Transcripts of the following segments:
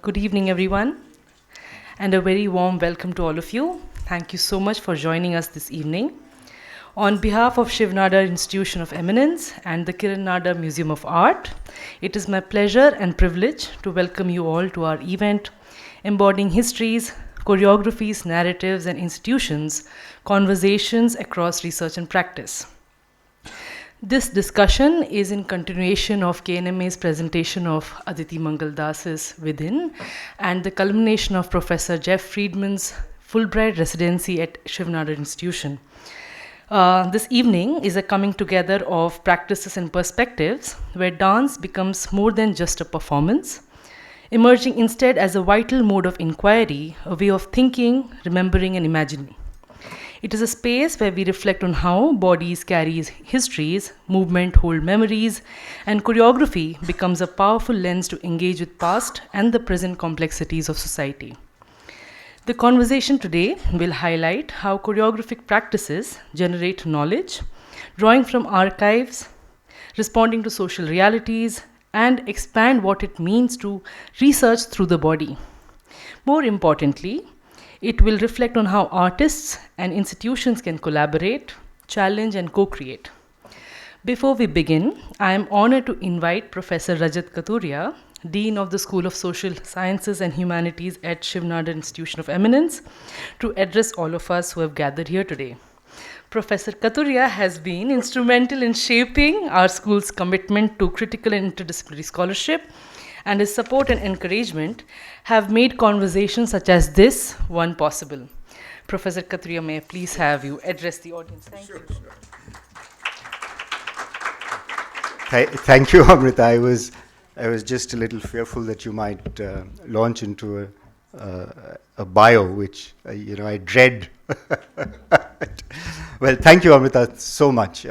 Good evening, everyone, and a very warm welcome to all of you. Thank you so much for joining us this evening. On behalf of Shiv Nadar Institution of Eminence and the Kiran Nadar Museum of Art, it is my pleasure and privilege to welcome you all to our event, Embodying Histories, Choreographies, Narratives, and Institutions, Conversations Across Research and Practice. This discussion is in continuation of KNMA's presentation of Aditi Mangaldas' Within and the culmination of Professor Jeff Friedman's Fulbright residency at Shiv Nadar Institution. This evening is a coming together of practices and perspectives where dance becomes more than just a performance, emerging instead as a vital mode of inquiry, a way of thinking, remembering, and imagining. It is a space where we reflect on how bodies carry histories, movement hold memories, and choreography becomes a powerful lens to engage with past and the present complexities of society. The conversation today will highlight how choreographic practices generate knowledge, drawing from archives, responding to social realities, and expand what it means to research through the body. More importantly, it will reflect on how artists and institutions can collaborate, challenge, and co-create. Before we begin, I am honored to invite Professor Rajat Kathuria, Dean of the School of Social Sciences and Humanities at Shiv Nadar Institution of Eminence, to address all of us who have gathered here today. Professor Kathuria has been instrumental in shaping our school's commitment to critical and interdisciplinary scholarship, and his support and encouragement have made conversations such as this one possible. Professor Kathuria, may I please have you address the audience? Thank you. Thank you, Amrita. I was just a little fearful that you might launch into a bio, which I dread. Well, thank you, Amrita, so much.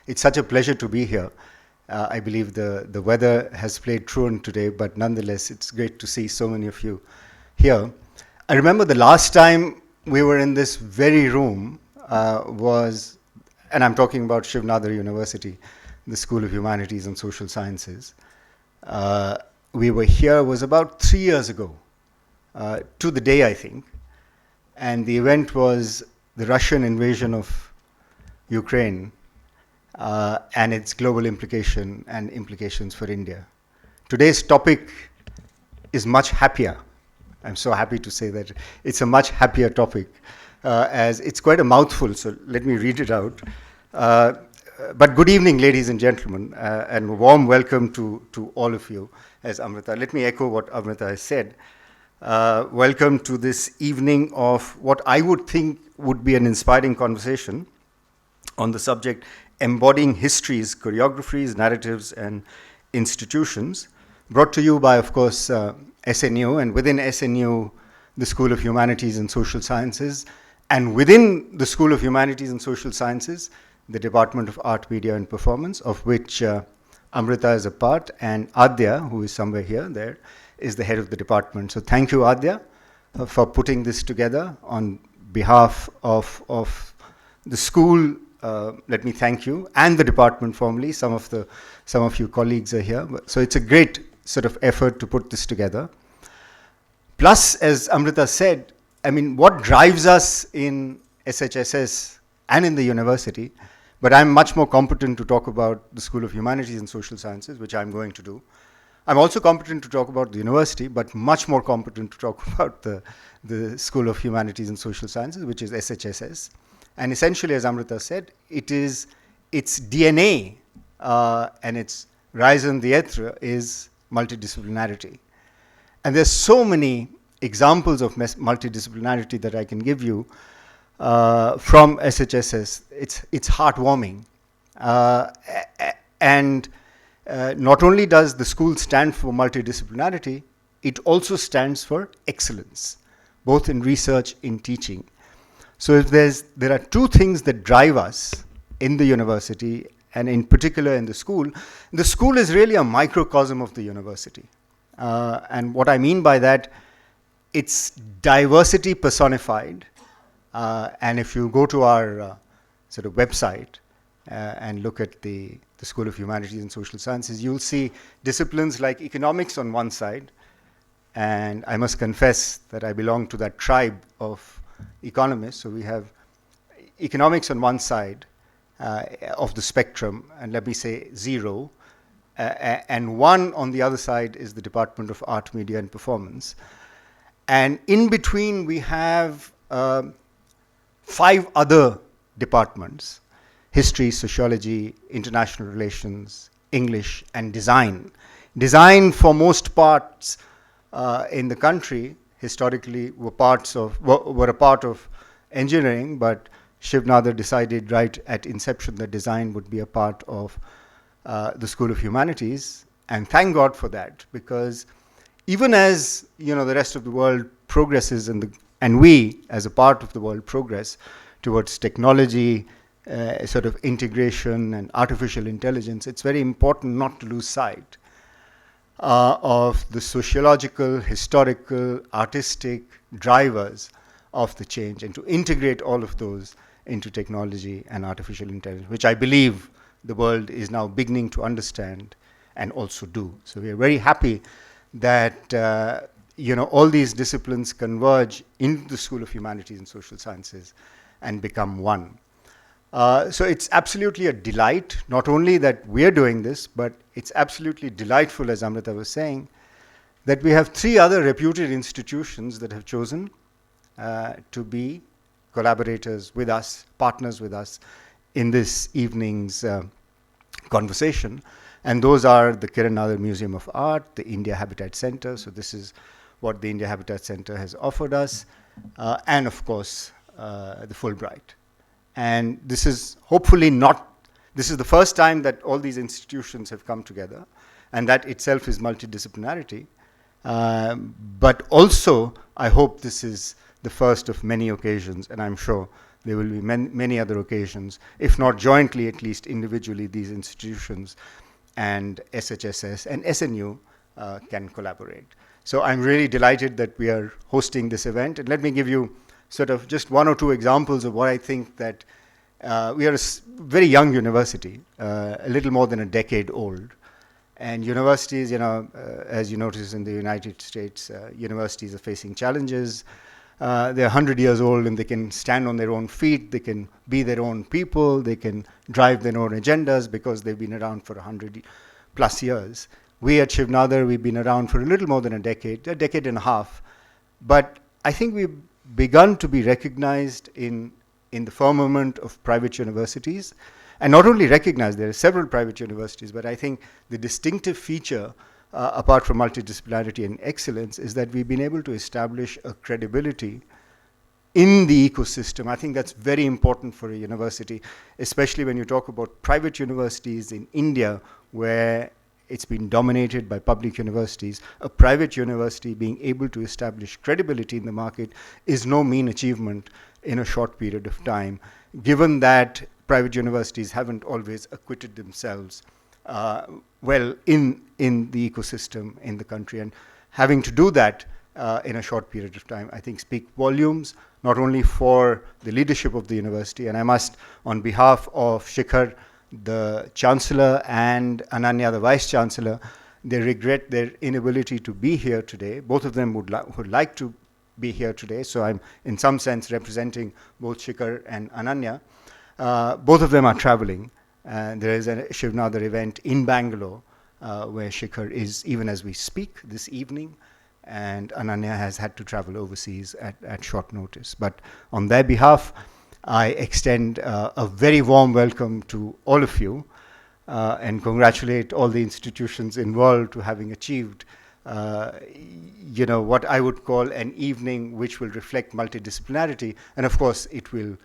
It's such a pleasure to be here. I believe the weather has played truant today, but nonetheless, it's great to see so many of you here. I remember the last time we were in this very room was, and I'm talking about Shiv Nadar University, the School of Humanities and Social Sciences. We were here was about 3 years ago, to the day, I think. And the event was the Russian invasion of Ukraine and its global implication and implications for India. Today's topic is much happier. I'm so happy to say that it's a much happier topic, as it's quite a mouthful, so let me read it out. But good evening, ladies and gentlemen, and a warm welcome to all of you, as Amrita. Let me echo what Amrita has said. Welcome to this evening of what I would think would be an inspiring conversation on the subject Embodying Histories, Choreographies, Narratives, and Institutions, brought to you by, of course, SNU, and within SNU, the School of Humanities and Social Sciences, and within the School of Humanities and Social Sciences, the Department of Art, Media, and Performance, of which Amrita is a part, and Adya, who is somewhere here, there, is the head of the department. So thank you, Adya, for putting this together on behalf of the school. Let me thank you and the department formally. Some of you colleagues are here. So it's a great sort of effort to put this together. Plus, as Amrita said, I mean, what drives us in SHSS and in the university, but I'm much more competent to talk about the School of Humanities and Social Sciences, which I'm going to do. I'm also competent to talk about the university, but much more competent to talk about the School of Humanities and Social Sciences, which is SHSS. And essentially, as Amrita said, its DNA and its raison d'etre is multidisciplinarity. And there's so many examples of multidisciplinarity that I can give you from SHSS. It's heartwarming. And not only does the school stand for multidisciplinarity, it also stands for excellence, both in research, in teaching. So if there are two things that drive us in the university, and in particular in the school is really a microcosm of the university. And what I mean by that, it's diversity personified. And if you go to our sort of website and look at the School of Humanities and Social Sciences, you'll see disciplines like economics on one side, And I must confess that I belong to that tribe of economists. So we have economics on one side of the spectrum, and let me say 0, and 1 on the other side is the Department of Art, Media and Performance. And in between we have 5 other departments: history, sociology, international relations, English, and design. Design, for most parts in the country, historically were a part of engineering, but Shiv Nadar decided right at inception that design would be a part of the School of Humanities, and thank God for that, because even as the rest of the world progresses and we as a part of the world progress towards technology, sort of integration and artificial intelligence, it's very important not to lose sight of the sociological, historical, artistic drivers of the change, and to integrate all of those into technology and artificial intelligence, which I believe the world is now beginning to understand and also do. So we are very happy that all these disciplines converge into the School of Humanities and Social Sciences and become one. So it's absolutely a delight, not only that we're doing this, but it's absolutely delightful, as Amrita was saying, that we have 3 other reputed institutions that have chosen to be collaborators with us, partners with us in this evening's conversation. And those are the Kiran Nadar Museum of Art, the India Habitat Center. So this is what the India Habitat Center has offered us, and of course the Fulbright. And this is hopefully this is the first time that all these institutions have come together, and that itself is multidisciplinarity. But also, I hope this is the first of many occasions, and I'm sure there will be many other occasions, if not jointly, at least individually, these institutions and SHSS and SNU can collaborate. So I'm really delighted that we are hosting this event. And let me give you sort of just 1 or 2 examples of what I think that we are a very young university, a little more than a decade old. And universities, as you notice in the United States, universities are facing challenges. They're 100 years old and they can stand on their own feet, they can be their own people, they can drive their own agendas because they've been around for 100 plus years. We at Shiv Nadar, we've been around for a little more than a decade and a half. But I think we've begun to be recognized in the firmament of private universities. And not only recognized, there are several private universities, but I think the distinctive feature apart from multidisciplinarity and excellence, is that we've been able to establish a credibility in the ecosystem. I think that's very important for a university, especially when you talk about private universities in India, where it's been dominated by public universities. A private university being able to establish credibility in the market is no mean achievement in a short period of time, given that private universities haven't always acquitted themselves well in the ecosystem in the country, and having to do that in a short period of time, I think speak volumes, not only for the leadership of the university, and I must, on behalf of Shikhar, the Chancellor, and Ananya, the Vice Chancellor, they regret their inability to be here today. Both of them would like to be here today, so I'm in some sense representing both Shikhar and Ananya. Both of them are traveling. And there is a Shiv Nadar event in Bangalore where Shikhar is, even as we speak, this evening, and Ananya has had to travel overseas at short notice. But on their behalf, I extend a very warm welcome to all of you and congratulate all the institutions involved to having achieved what I would call an evening which will reflect multidisciplinarity, and of course it will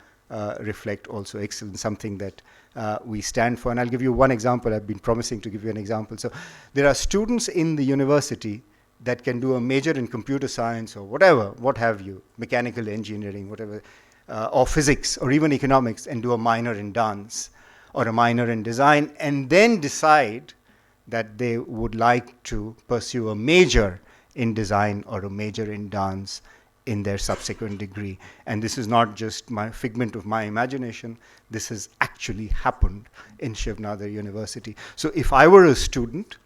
reflect also excellence, something that we stand for. And I'll give you one example. I've been promising to give you an example. So there are students in the university that can do a major in computer science or whatever, what have you, mechanical engineering, whatever, or physics, or even economics, and do a minor in dance or a minor in design, and then decide that they would like to pursue a major in design or a major in dance in their subsequent degree. And this is not just my figment of my imagination. This has actually happened in Shiv Nadar University. So if I were a student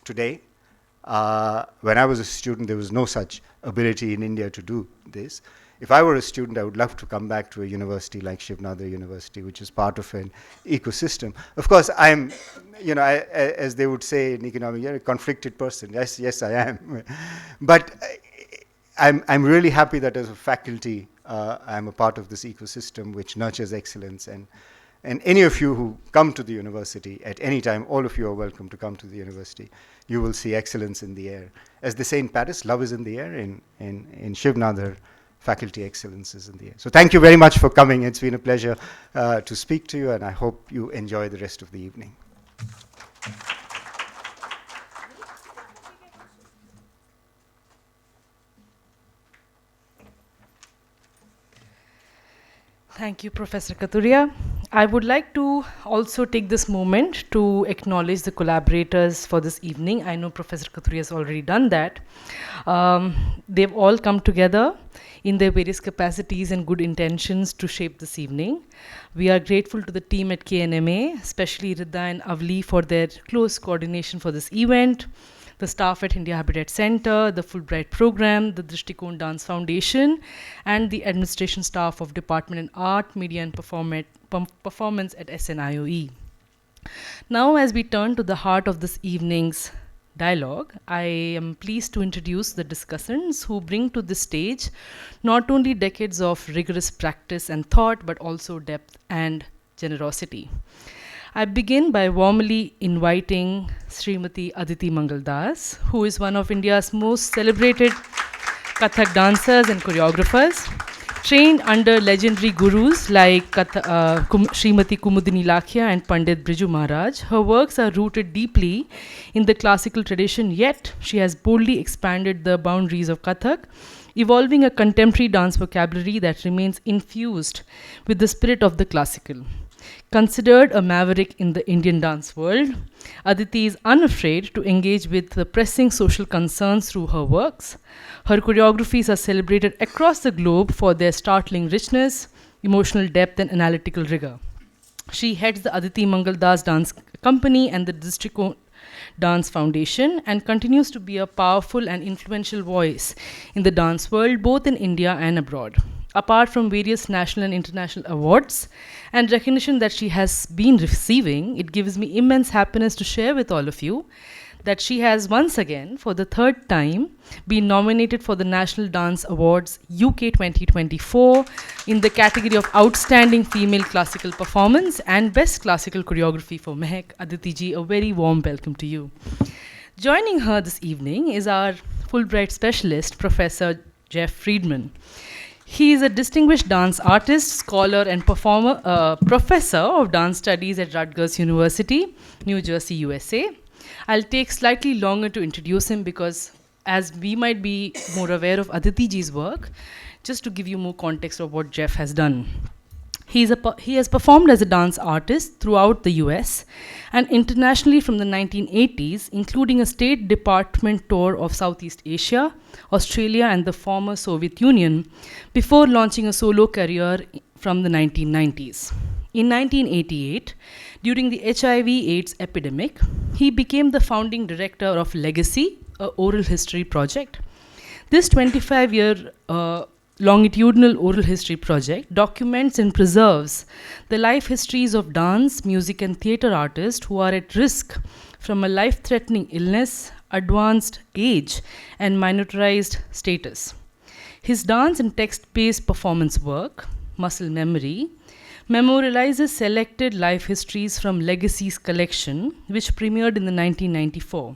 today, When I was a student, there was no such ability in India to do this. If I were a student, I would love to come back to a university like Shiv Nadar University, which is part of an ecosystem. Of course, I'm, as they would say in economics, you're a conflicted person. Yes, I am. But I'm really happy that as a faculty, I'm a part of this ecosystem which nurtures excellence. And any of you who come to the university at any time, all of you are welcome to come to the university. You will see excellence in the air. As they say in Paris, love is in the air. In Shiv Nadar, faculty excellence is in the air. So thank you very much for coming. It's been a pleasure to speak to you, and I hope you enjoy the rest of the evening. Thank you, Professor Katuria. I would like to also take this moment to acknowledge the collaborators for this evening. I know Professor Katuria has already done that. They've all come together in their various capacities and good intentions to shape this evening. We are grateful to the team at KNMA, especially Rida and Avli, for their close coordination for this event, the staff at India Habitat Center, the Fulbright Program, the Drishtikon Dance Foundation, and the administration staff of Department in Art, Media and Performance at SNIOE. Now, as we turn to the heart of this evening's dialogue, I am pleased to introduce the discussants who bring to the stage not only decades of rigorous practice and thought, but also depth and generosity. I begin by warmly inviting Srimati Aditi Mangaldas, who is one of India's most celebrated Kathak dancers and choreographers, trained under legendary gurus like Srimati Kumudini Lakhia and Pandit Briju Maharaj. Her works are rooted deeply in the classical tradition, yet she has boldly expanded the boundaries of Kathak, evolving a contemporary dance vocabulary that remains infused with the spirit of the classical. Considered a maverick in the Indian dance world, Aditi is unafraid to engage with the pressing social concerns through her works. Her choreographies are celebrated across the globe for their startling richness, emotional depth, and analytical rigor. She heads the Aditi Mangaldas Dance Company and the Drishtikon Dance Foundation, and continues to be a powerful and influential voice in the dance world, both in India and abroad. Apart from various national and international awards and recognition that she has been receiving, it gives me immense happiness to share with all of you that she has once again, for the third time, been nominated for the National Dance Awards UK 2024 in the category of Outstanding Female Classical Performance and Best Classical Choreography for Mehak. Aditi ji, a very warm welcome to you. Joining her this evening is our Fulbright Specialist, Professor Jeff Friedman. He is a distinguished dance artist, scholar, and professor of dance studies at Rutgers University, New Jersey, USA. I'll take slightly longer to introduce him because as we might be more aware of Aditi ji's work, just to give you more context of what Jeff has done. He has performed as a dance artist throughout the US and internationally from the 1980s, including a State Department tour of Southeast Asia, Australia, and the former Soviet Union, before launching a solo career from the 1990s. In 1988, during the HIV/AIDS epidemic, he became the founding director of Legacy, an oral history project. This 25-year longitudinal oral history project documents and preserves the life histories of dance, music, and theater artists who are at risk from a life-threatening illness, advanced age, and minoritized status. His dance and text-based performance work, Muscle Memory, memorializes selected life histories from Legacy's collection, which premiered in 1994.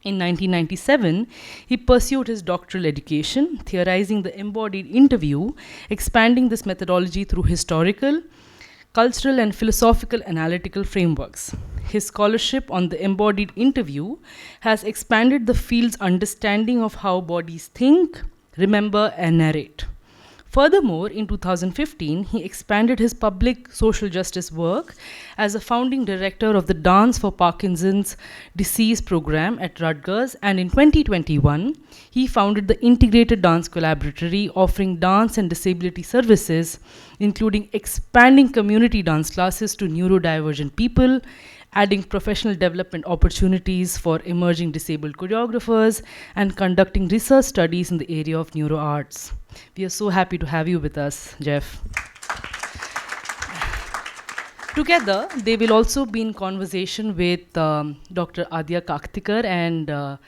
In 1997, he pursued his doctoral education, theorizing the embodied interview, expanding this methodology through historical, cultural, and philosophical analytical frameworks. His scholarship on the embodied interview has expanded the field's understanding of how bodies think, remember, and narrate. Furthermore, in 2015, he expanded his public social justice work as a founding director of the Dance for Parkinson's Disease program at Rutgers, and in 2021, he founded the Integrated Dance Collaboratory, offering dance and disability services, including expanding community dance classes to neurodivergent people adding professional development opportunities for emerging disabled choreographers, and conducting research studies in the area of neuroarts. We are so happy to have you with us, Jeff. Together, they will also be in conversation with Dr. Adya Kaktikar and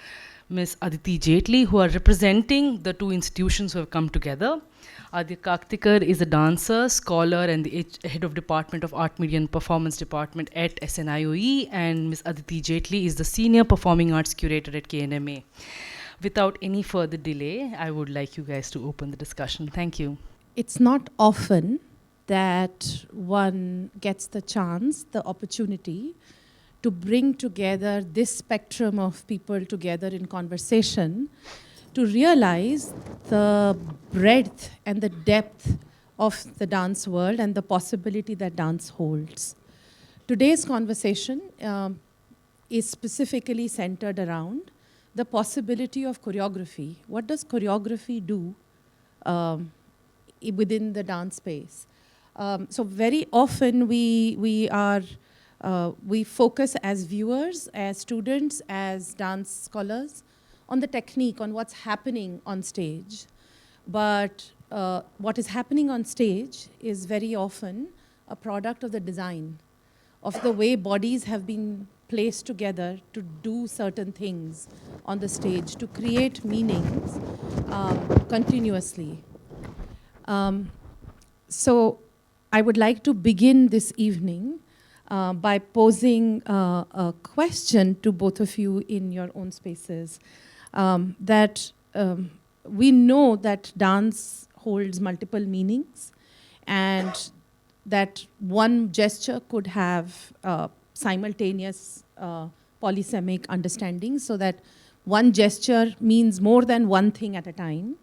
Ms. Aditi Jaitley, who are representing the two institutions who have come together. Adya Kaktikar is a dancer, scholar, and the head of Department of Art, Media and Performance Department at SNIOE, and Ms. Aditi Jaitley is the Senior Performing Arts Curator at KNMA. Without any further delay, I would like you guys to open the discussion. Thank you. It's not often that one gets the chance, the opportunity to bring together this spectrum of people together in conversation to realize the breadth and the depth of the dance world and the possibility that dance holds. Today's conversation is specifically centered around the possibility of choreography. What does choreography do within the dance space? So very often we focus as viewers, as students, as dance scholars on the technique, on what's happening on stage. But what is happening on stage is very often a product of the design, of the way bodies have been placed together to do certain things on the stage, to create meanings continuously. So I would like to begin this evening by posing a question to both of you in your own spaces. That we know that dance holds multiple meanings, and that one gesture could have simultaneous polysemic understanding, so that one gesture means more than one thing at a time,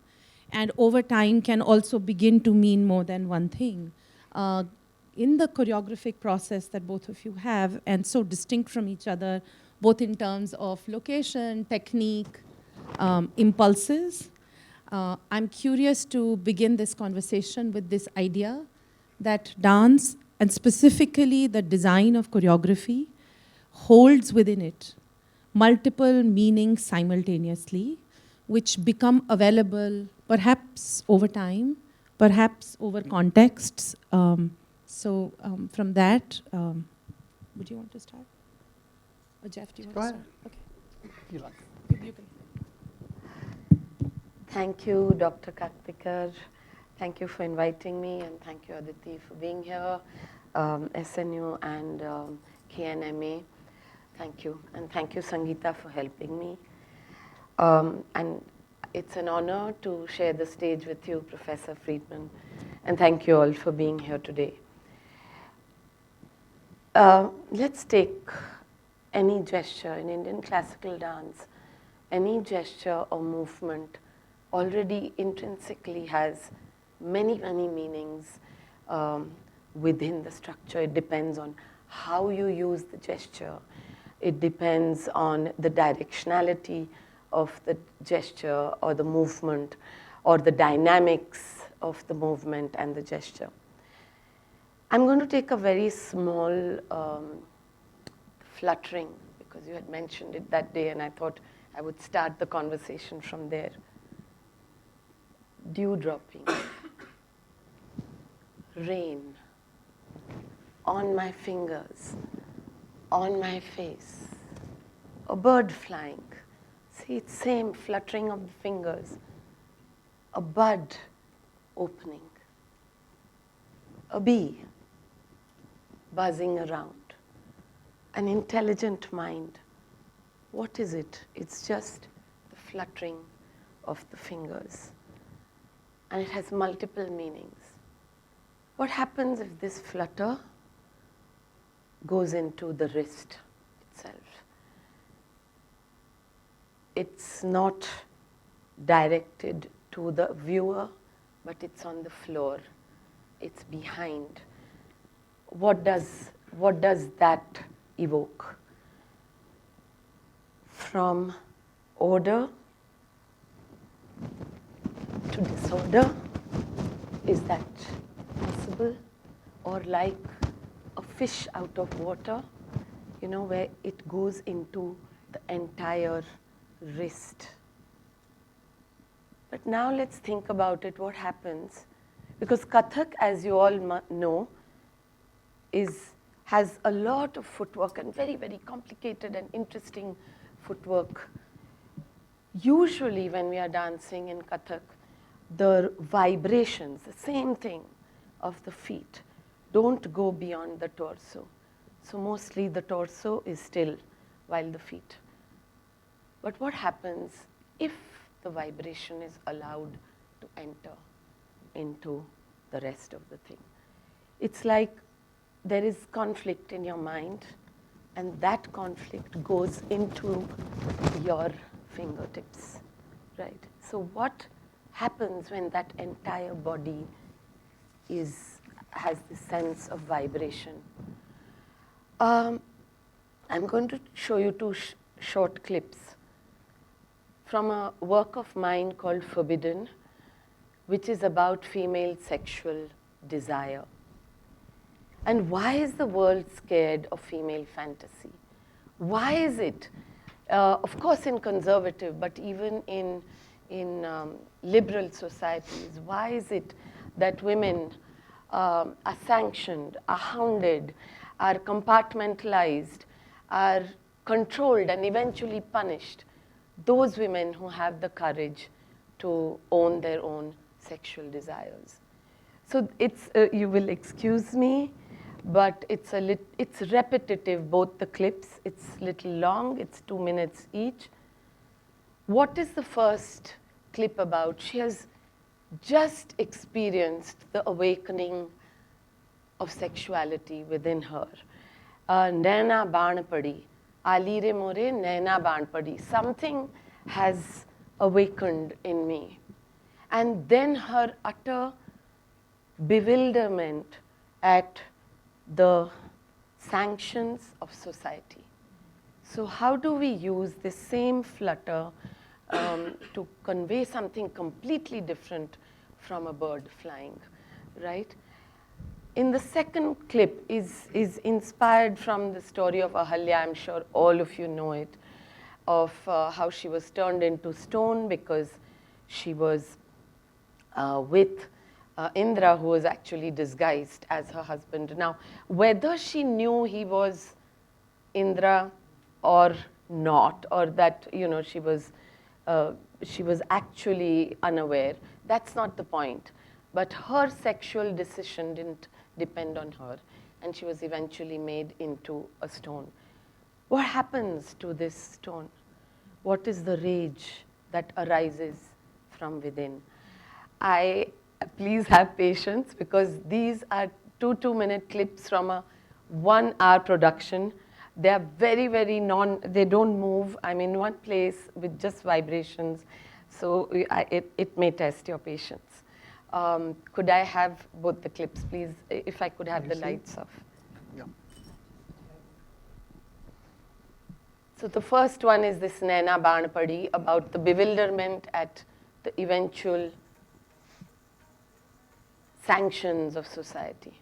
and over time can also begin to mean more than one thing. In the choreographic process that both of you have, and so distinct from each other, both in terms of location, technique, impulses, I'm curious to begin this conversation with this idea that dance, and specifically the design of choreography, holds within it multiple meanings simultaneously, which become available perhaps over time, perhaps over contexts. So from that, would you want to start? Or Jeff, do you want to start? Okay. You like. You can. Thank you, Dr. Kaktikar. Thank you for inviting me, and thank you, Aditi, for being here, SNU and KNMA. Thank you. And thank you, Sangeeta, for helping me. And it's an honor to share the stage with you, Professor Friedman. And thank you all for being here today. Let's take any gesture in Indian classical dance. Any gesture or movement already intrinsically has many, many meanings within the structure. It depends on how you use the gesture. It depends on the directionality of the gesture or the movement, or the dynamics of the movement and the gesture. I'm going to take a very small fluttering, because you had mentioned it that day, and I thought I would start the conversation from there. Dew dropping, rain, on my fingers, on my face, a bird flying. See, it's same fluttering of the fingers, a bud opening, a bee buzzing around, an intelligent mind. What is it? It's just the fluttering of the fingers. And it has multiple meanings. What happens if this flutter goes into the wrist itself? It's not directed to the viewer, but it's on the floor. It's behind. What does that evoke? From order to disorder? Is that possible? Or like a fish out of water, where it goes into the entire wrist. But now let's think about it, what happens, because Kathak, as you all know, has a lot of footwork and very, very complicated and interesting footwork. Usually when we are dancing in Kathak, the vibrations, the same thing of the feet, don't go beyond the torso. So mostly the torso is still while the feet. But what happens if the vibration is allowed to enter into the rest of the thing? It's like there is conflict in your mind, and that conflict goes into your fingertips, right? So what happens when that entire body has this sense of vibration? I'm going to show you two short clips from a work of mine called Forbidden, which is about female sexual desire. And why is the world scared of female fantasy? Why is it, of course in conservative, but even in liberal societies, why is it that women are sanctioned, are hounded, are compartmentalized, are controlled and eventually punished? Those women who have the courage to own their own sexual desires. So it's, you will excuse me, but it's repetitive, both the clips. It's little long, it's 2 minutes each. What is the first clip about? She has just experienced the awakening of sexuality within her. Naina Banpadi, Alire More, Naina Banpadi. Something has awakened in me. And then her utter bewilderment at the sanctions of society. So how do we use this same flutter to convey something completely different from a bird flying, right? In the second clip is inspired from the story of Ahalya. I'm sure all of you know it, of how she was turned into stone because she was with Indra, who was actually disguised as her husband. Now, whether she knew he was Indra or not, or that she was actually unaware, that's not the point. But her sexual decision didn't depend on her, and she was eventually made into a stone. What happens to this stone? What is the rage that arises from within? Please have patience, because these are two 2-minute clips from a 1-hour production. They are very, very they don't move. I'm in one place with just vibrations, so it may test your patience. Could I have both the clips, please? If I could have the lights off. Yeah. So the first one is this Naina Banpadi, about the bewilderment at the eventual sanctions of society.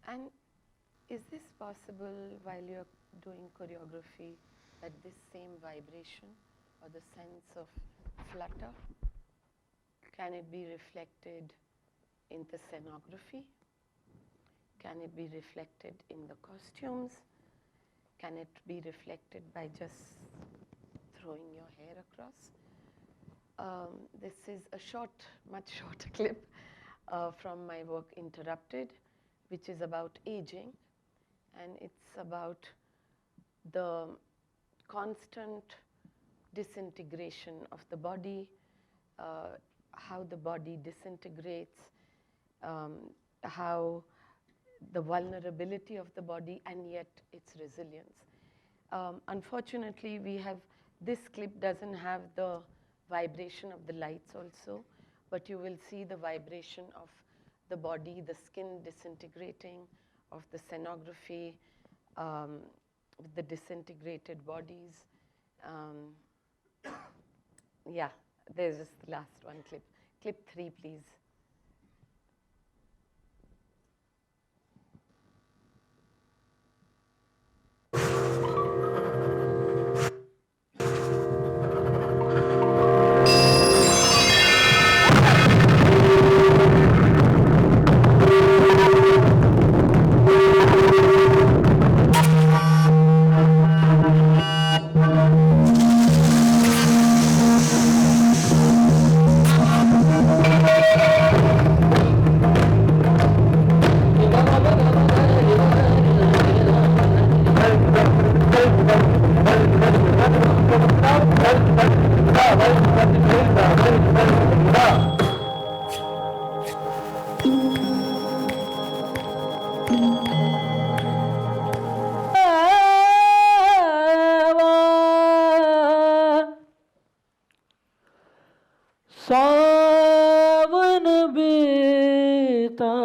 And is this possible while you're doing choreography, that this same vibration or the sense of flutter, can it be reflected in the scenography? Can it be reflected in the costumes? Can it be reflected by just throwing your hair across? This is a short, much shorter clip from my work Interrupted, which is about aging, and it's about the constant disintegration of the body, how the body disintegrates, how the vulnerability of the body and yet its resilience. Unfortunately, this clip doesn't have the vibration of the lights also, but you will see the vibration of the body, the skin disintegrating, of the scenography with the disintegrated bodies. Yeah, there's just the last one clip. Clip 3, please. सावन बीता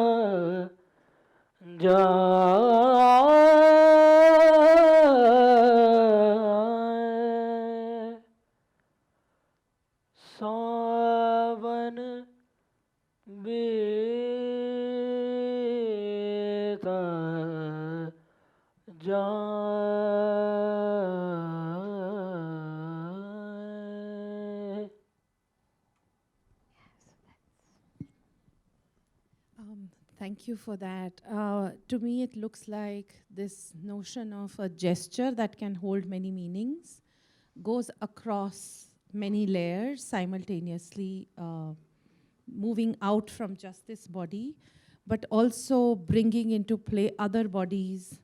जाए, सावन बीता जाए. Thank you for that. To me, it looks like this notion of a gesture that can hold many meanings goes across many layers simultaneously, moving out from just this body, but also bringing into play other bodies,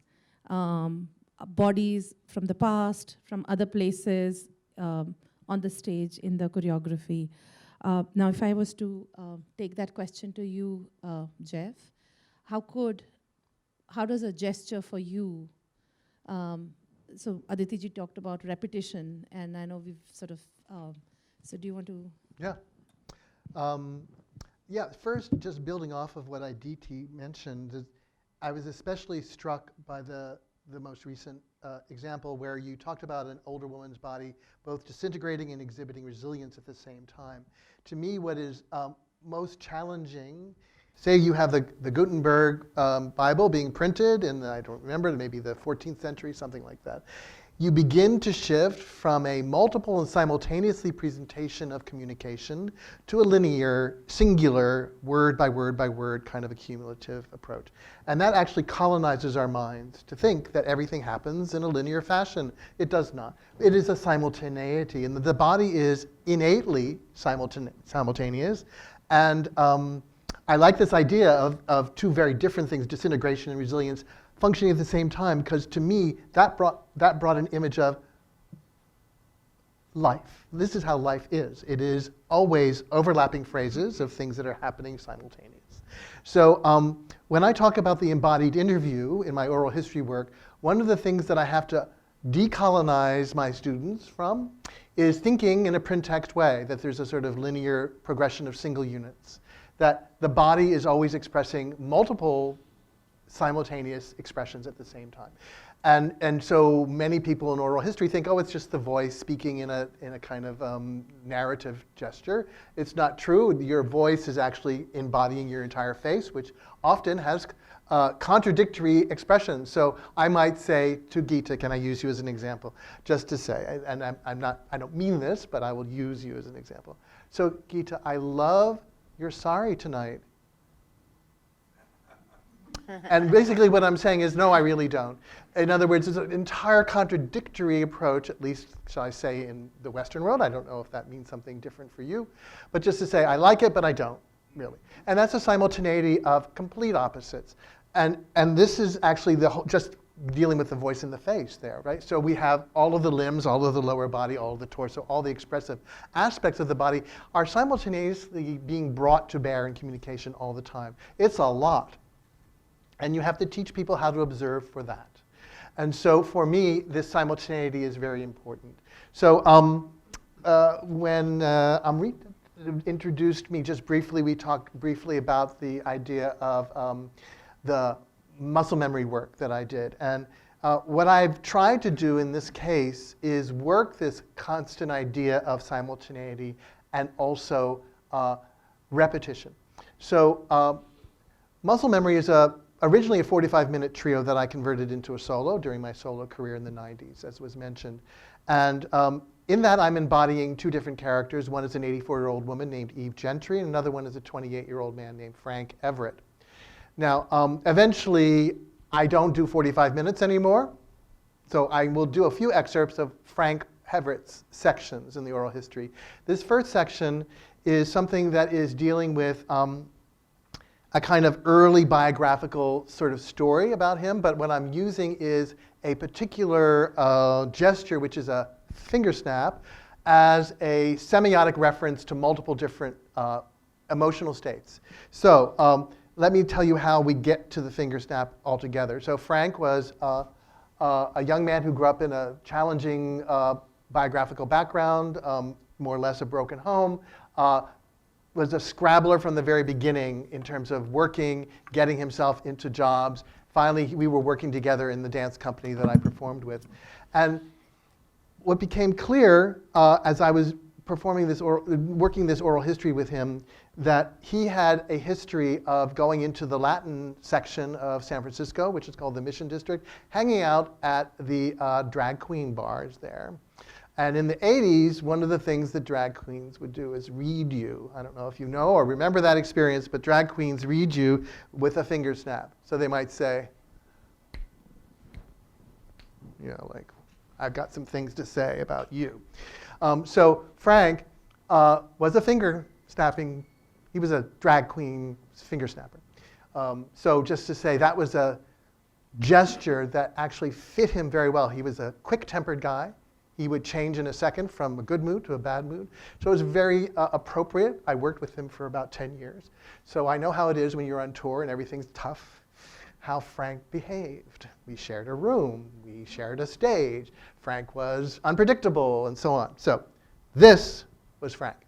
bodies from the past, from other places, on the stage, in the choreography. Now, if I was to take that question to you, Jeff, how does a gesture for you, so Aditi ji talked about repetition, and I know we've sort of, so do you want to? Yeah. Yeah, first, just building off of what Aditi mentioned, I was especially struck by the most recent example where you talked about an older woman's body both disintegrating and exhibiting resilience at the same time. To me, what is most challenging, say you have the Gutenberg Bible being printed in I don't remember, maybe the 14th century, something like that. You begin to shift from a multiple and simultaneously presentation of communication to a linear, singular, word by word by word kind of a cumulative approach. And that actually colonizes our minds to think that everything happens in a linear fashion. It does not. It is a simultaneity, and the body is innately simultaneous. And I like this idea of two very different things, disintegration and resilience, functioning at the same time, because to me, that brought an image of life. This is how life is. It is always overlapping phrases of things that are happening simultaneous. So when I talk about the embodied interview in my oral history work, one of the things that I have to decolonize my students from is thinking in a print text way, that there's a sort of linear progression of single units, that the body is always expressing multiple simultaneous expressions at the same time. And so many people in oral history think, oh, it's just the voice speaking in a kind of narrative gesture. It's not true. Your voice is actually embodying your entire face, which often has contradictory expressions. So I might say to Gita, can I use you as an example? Just to say, and I don't mean this, but I will use you as an example. So Gita, I love your sari tonight. And basically what I'm saying is, no, I really don't. In other words, it's an entire contradictory approach, at least, shall I say, in the Western world. I don't know if that means something different for you. But just to say, I like it, but I don't, really. And that's a simultaneity of complete opposites. And this is actually just dealing with the voice and the face there, right? So we have all of the limbs, all of the lower body, all of the torso, all the expressive aspects of the body are simultaneously being brought to bear in communication all the time. It's a lot. And you have to teach people how to observe for that. And so for me, this simultaneity is very important. So when Amrit introduced me just briefly, we talked briefly about the idea of the muscle memory work that I did. And what I've tried to do in this case is work this constant idea of simultaneity and also repetition. So muscle memory is originally a 45-minute trio that I converted into a solo during my solo career in the 90s, as was mentioned. And in that, I'm embodying two different characters. One is an 84-year-old woman named Eve Gentry, and another one is a 28-year-old man named Frank Everett. Now, eventually, I don't do 45 minutes anymore. So I will do a few excerpts of Frank Everett's sections in the oral history. This first section is something that is dealing with a kind of early biographical sort of story about him, but what I'm using is a particular gesture, which is a finger snap, as a semiotic reference to multiple different emotional states. So let me tell you how we get to the finger snap altogether. So Frank was a young man who grew up in a challenging biographical background, more or less a broken home, was a scrabbler from the very beginning in terms of working, getting himself into jobs. Finally, we were working together in the dance company that I performed with. And what became clear as I was performing this working this oral history with him, that he had a history of going into the Latin section of San Francisco, which is called the Mission District, hanging out at the drag queen bars there. And in the 80s, one of the things that drag queens would do is read you. I don't know if you know or remember that experience, but drag queens read you with a finger snap. So they might say, you know, like, I've got some things to say about you. So Frank was a finger snapping, he was a drag queen finger snapper. So just to say, that was a gesture that actually fit him very well. He was a quick-tempered guy. He would change in a second from a good mood to a bad mood. So it was very appropriate. I worked with him for about 10 years. So I know how it is when you're on tour and everything's tough, how Frank behaved. We shared a room. We shared a stage. Frank was unpredictable and so on. So this was Frank.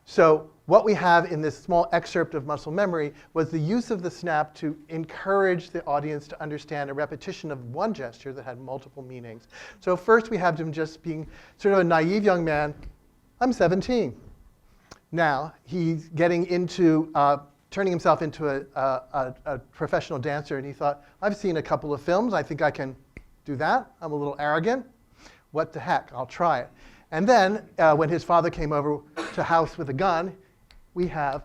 So what we have in this small excerpt of muscle memory was the use of the snap to encourage the audience to understand a repetition of one gesture that had multiple meanings. So first we have him just being sort of a naive young man. I'm 17. Now he's getting into turning himself into a professional dancer, and he thought, I've seen a couple of films. I think I can do that. I'm a little arrogant. What the heck? I'll try it. And then when his father came over to house with a gun, we have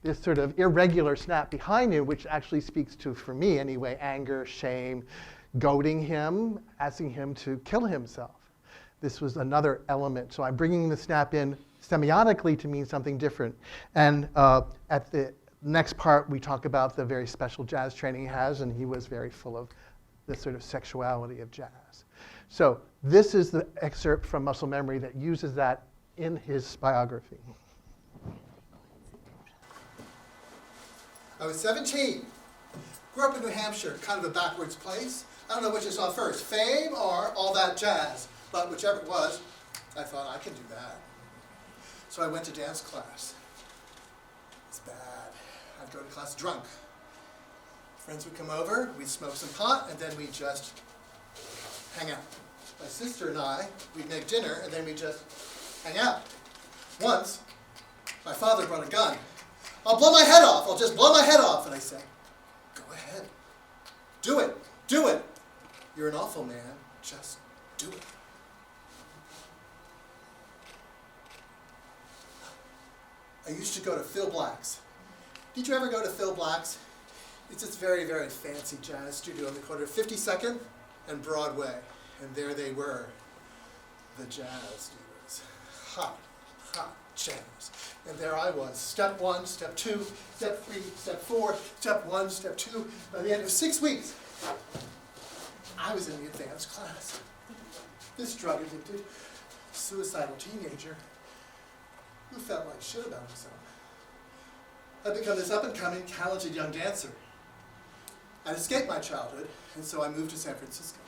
this sort of irregular snap behind him, which actually speaks to, for me anyway, anger, shame, goading him, asking him to kill himself. This was another element. So I'm bringing the snap in semiotically to mean something different. And at the next part, we talk about the very special jazz training he has, and he was very full of the sort of sexuality of jazz. So this is the excerpt from Muscle Memory that uses that in his biography. I was 17. Grew up in New Hampshire, kind of a backwards place. I don't know which I saw first, Fame or All That Jazz, but whichever it was, I thought I can do that. So I went to dance class. It's bad. I'd go to class drunk. Friends would come over, we'd smoke some pot, and then we'd just hang out. My sister and I, we'd make dinner, and then we'd just hang out. Once, my father brought a gun. I'll blow my head off. I'll just blow my head off. And I said, go ahead. Do it. Do it. You're an awful man. Just do it. I used to go to Phil Black's. Did you ever go to Phil Black's? It's this very, very fancy jazz studio on the corner of 52nd and Broadway. And there they were, the jazz divas. Hot, hot jams. And there I was, step 1, step 2, step 3, step 4, step 1, step 2. By the end of 6 weeks, I was in the advanced class. This drug-addicted, suicidal teenager who felt like shit about himself had become this up-and-coming, talented young dancer. I'd escaped my childhood, and so I moved to San Francisco.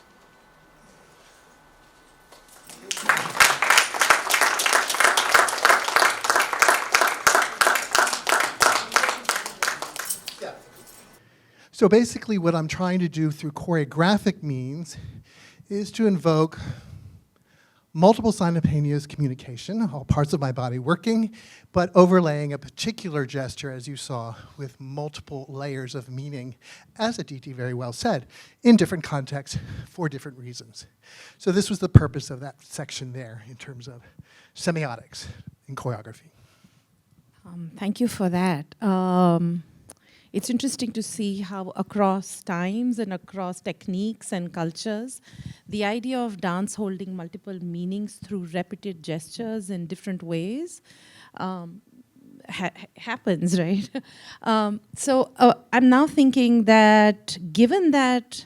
Yeah. So basically what I'm trying to do through choreographic means is to invoke multiple simultaneous communication, all parts of my body working, but overlaying a particular gesture, as you saw, with multiple layers of meaning, as Aditi very well said, in different contexts for different reasons. So this was the purpose of that section there in terms of semiotics in choreography. Thank you for that. It's interesting to see how across times and across techniques and cultures, the idea of dance holding multiple meanings through repeated gestures in different ways happens, right? So I'm now thinking that given that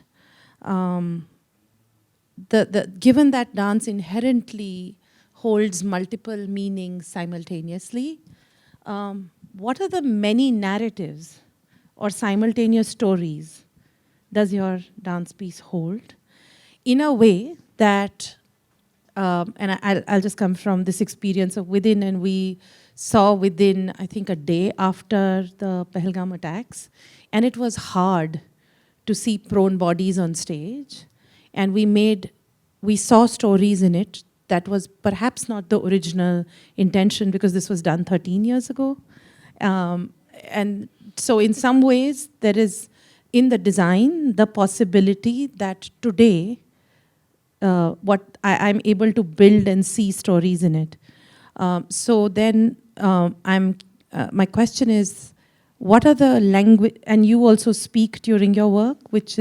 given that dance inherently holds multiple meanings simultaneously, what are the many narratives or simultaneous stories does your dance piece hold in a way that, and I'll just come from this experience of Within, and we saw Within, I think, a day after the Pahalgam attacks, and it was hard to see prone bodies on stage, and we saw stories in it that was perhaps not the original intention because this was done 13 years ago. And so in some ways, there is in the design the possibility that today, what I'm able to build and see stories in it. So then my question is, what are the language, and you also speak during your work, which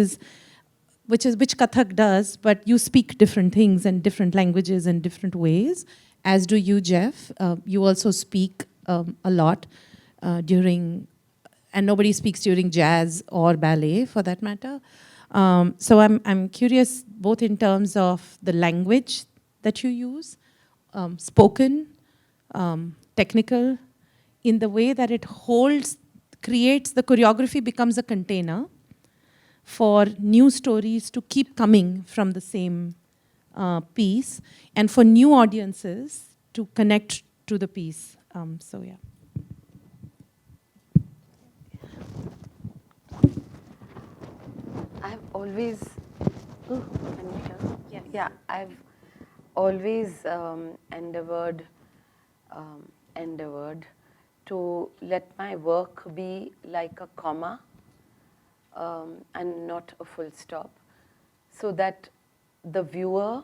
Kathak does, but you speak different things and different languages and different ways, as do you, Jeff. You also speak a lot during, and nobody speaks during jazz or ballet for that matter. So I'm curious both in terms of the language that you use, spoken, technical, in the way that it creates, the choreography becomes a container for new stories to keep coming from the same piece, and for new audiences to connect to the piece. So yeah. I've always, I've always endeavored to let my work be like a comma and not a full stop, so that the viewer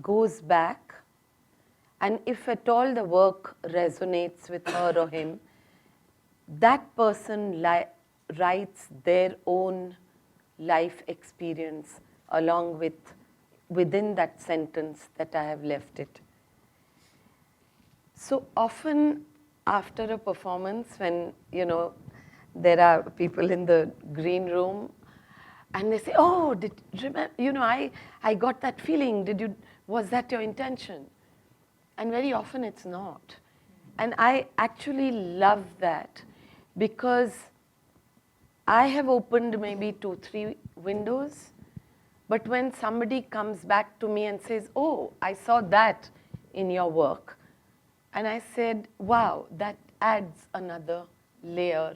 goes back, and if at all the work resonates with her or him, that person writes their own life experience along within that sentence that I have left it. So often after a performance, when there are people in the green room and they say, oh, I got that feeling, was that your intention? And very often it's not. And I actually love that, because I have opened maybe 2-3 windows, but when somebody comes back to me and says, oh, I saw that in your work, and I said, wow, that adds another layer,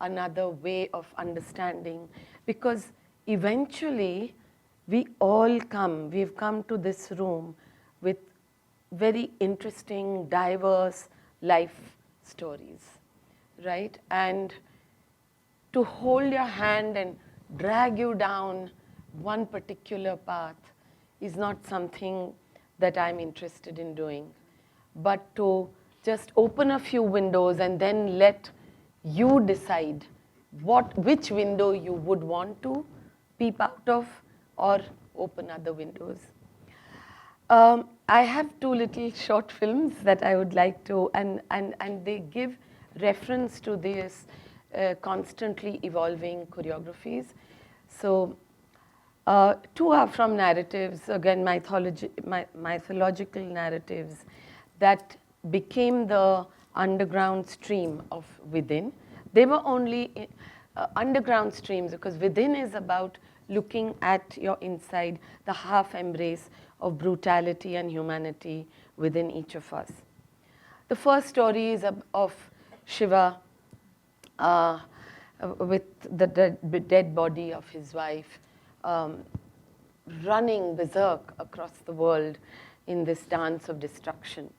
another way of understanding, because eventually we've come to this room with very interesting, diverse life stories, right? And to hold your hand and drag you down one particular path is not something that I'm interested in doing, but to just open a few windows and then let you decide which window you would want to peep out of or open other windows. I have two little short films that I would like to, and they give reference to this constantly evolving choreographies. So two are from narratives, again mythological narratives that became the underground stream of Within. They were only underground streams because Within is about looking at your inside, the half embrace of brutality and humanity within each of us. The first story is of Shiva with the dead body of his wife, running berserk across the world in this dance of destruction.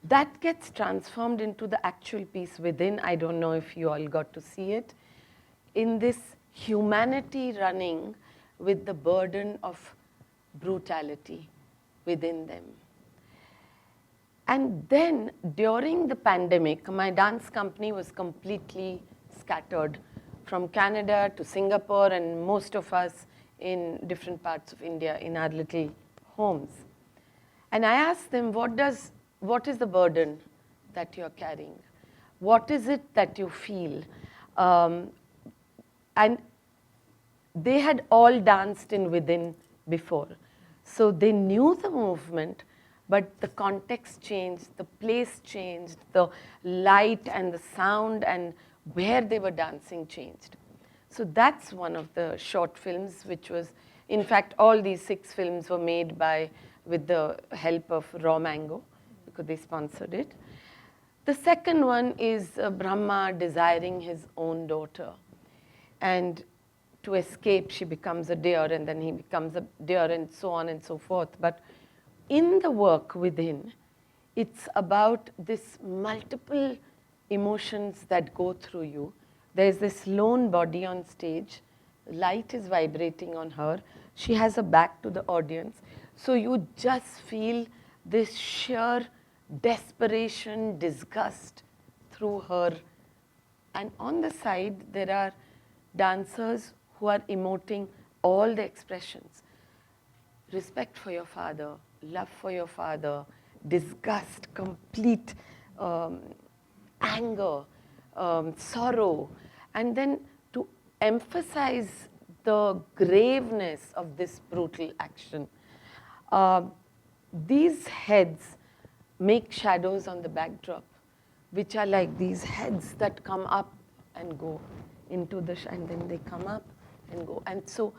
That gets transformed into the actual piece Within. I don't know if you all got to see it. In this humanity running with the burden of brutality within them. And then during the pandemic, my dance company was completely scattered from Canada to Singapore and most of us in different parts of India in our little homes. And I asked them, what is the burden that you're carrying? What is it that you feel? And they had all danced in Within before. So they knew the movement, but the context changed, the place changed, the light and the sound and where they were dancing changed. So that's one of the short films, which was, in fact, all these 6 films were made with the help of Raw Mango, because they sponsored it. The second one is Brahma desiring his own daughter. And to escape, she becomes a deer, and then he becomes a deer, and so on and so forth. But in the work Within, it's about this multiple emotions that go through you. There's this lone body on stage. Light is vibrating on her. She has a back to the audience. So you just feel this sheer desperation, disgust through her. And on the side, there are dancers who are emoting all the expressions. Respect for your father, love for your father, disgust, complete anger, sorrow. And then to emphasize the graveness of this brutal action, these heads make shadows on the backdrop, which are like these heads that come up and go into the and then they come up and go. And so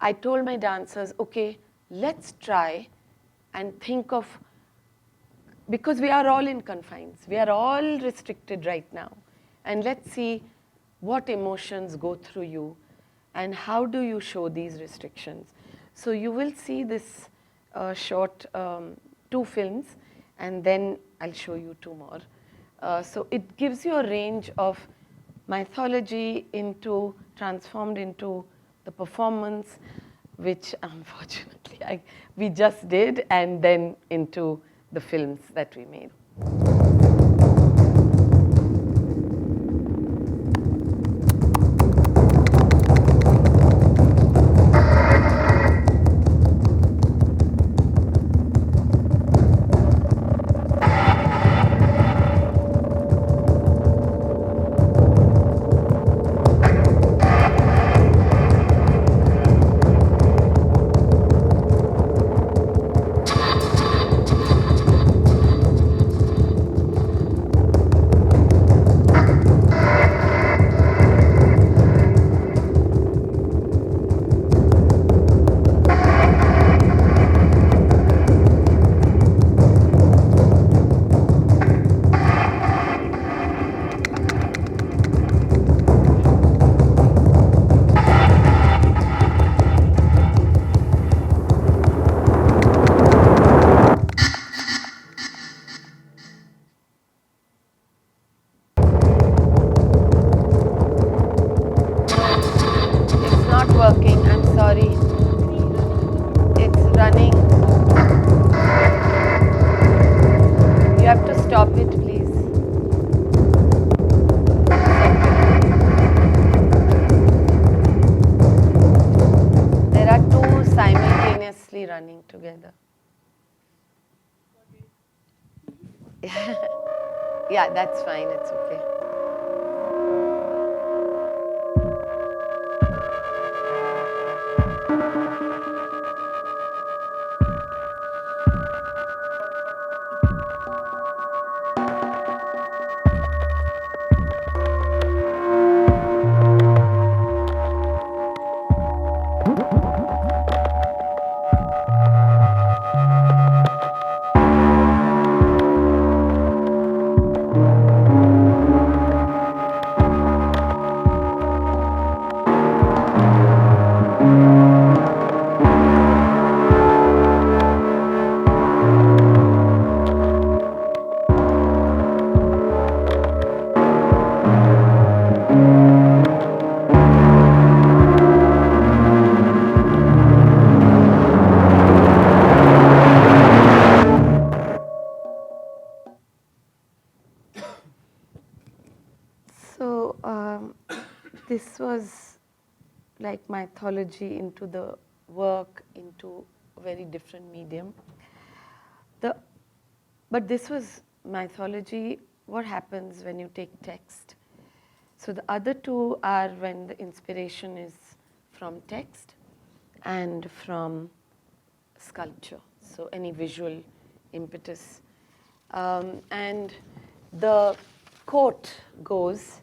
I told my dancers, okay, let's try and think of, because we are all in confines, we are all restricted right now, and let's see what emotions go through you and how do you show these restrictions. So you will see this short 2 films, and then I'll show you 2 more. So it gives you a range of mythology transformed into the performance, which unfortunately we just did, and then into the films that we made. Yeah, that's fine, it's okay. So this was like mythology into the work, into a very different medium. But this was mythology, what happens when you take text. So the other two are when the inspiration is from text and from sculpture, so any visual impetus. And the quote goes,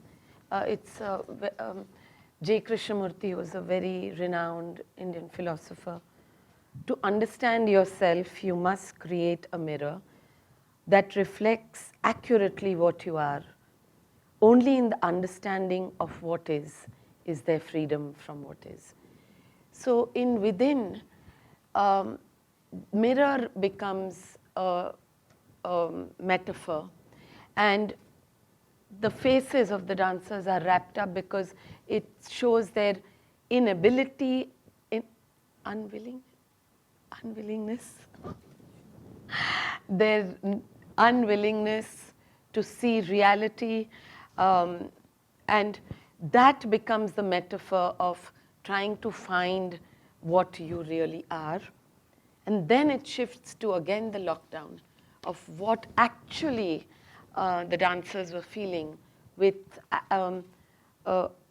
J. Krishnamurti, who was a very renowned Indian philosopher. To understand yourself, you must create a mirror that reflects accurately what you are. Only in the understanding of what is there freedom from what is. So in within, mirror becomes a metaphor, and the faces of the dancers are wrapped up because it shows their inability, unwillingness, their unwillingness to see reality, and that becomes the metaphor of trying to find what you really are. And then it shifts to again the lockdown of what actually the dancers were feeling, with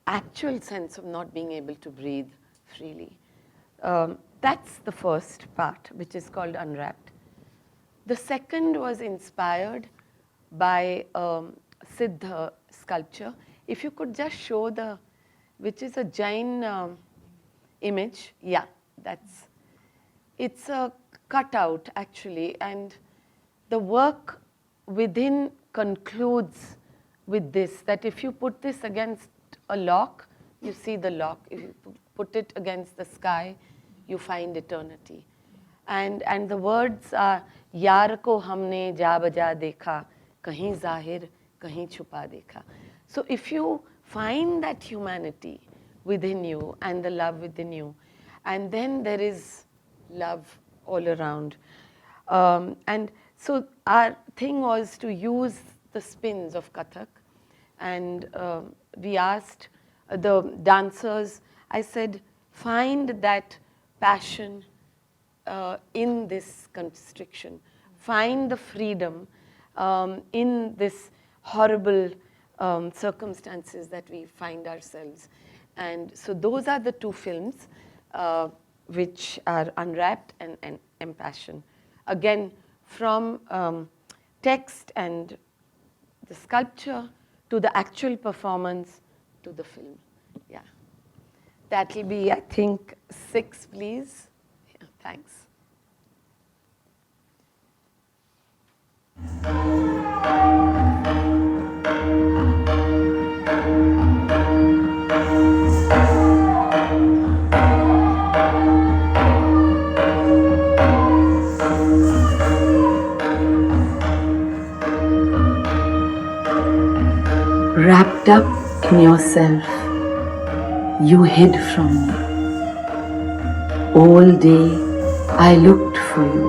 actual sense of not being able to breathe freely. That's the first part, which is called Unwrapped. The second was inspired by Siddha sculpture. If you could just show which is a Jain image. Yeah, it's a cutout actually, and the work within concludes with this, that if you put this against a lock, you see the lock. If you put it against the sky, you find eternity. And the words are, Yaar ko humne ja baja dekha, kahin zahir, kahin chupa dekha. So if you find that humanity within you and the love within you, and then there is love all around. And so our thing was to use the spins of Kathak, and we asked the dancers, I said, find that passion in this constriction. Find the freedom in this horrible circumstances that we find ourselves. And so those are the two films which are Unwrapped and Empassion. Again, from text and the sculpture to the actual performance to the film. Yeah. That will be, I think, 6, please. Yeah, thanks. Wrapped up in yourself, you hid from me. All day I looked for you.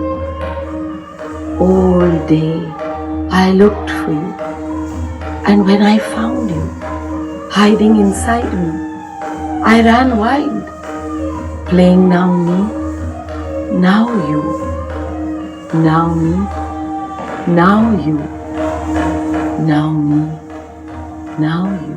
All day I looked for you. And when I found you, hiding inside me, I ran wild, playing now me, now you, now me, now you. now me, now you.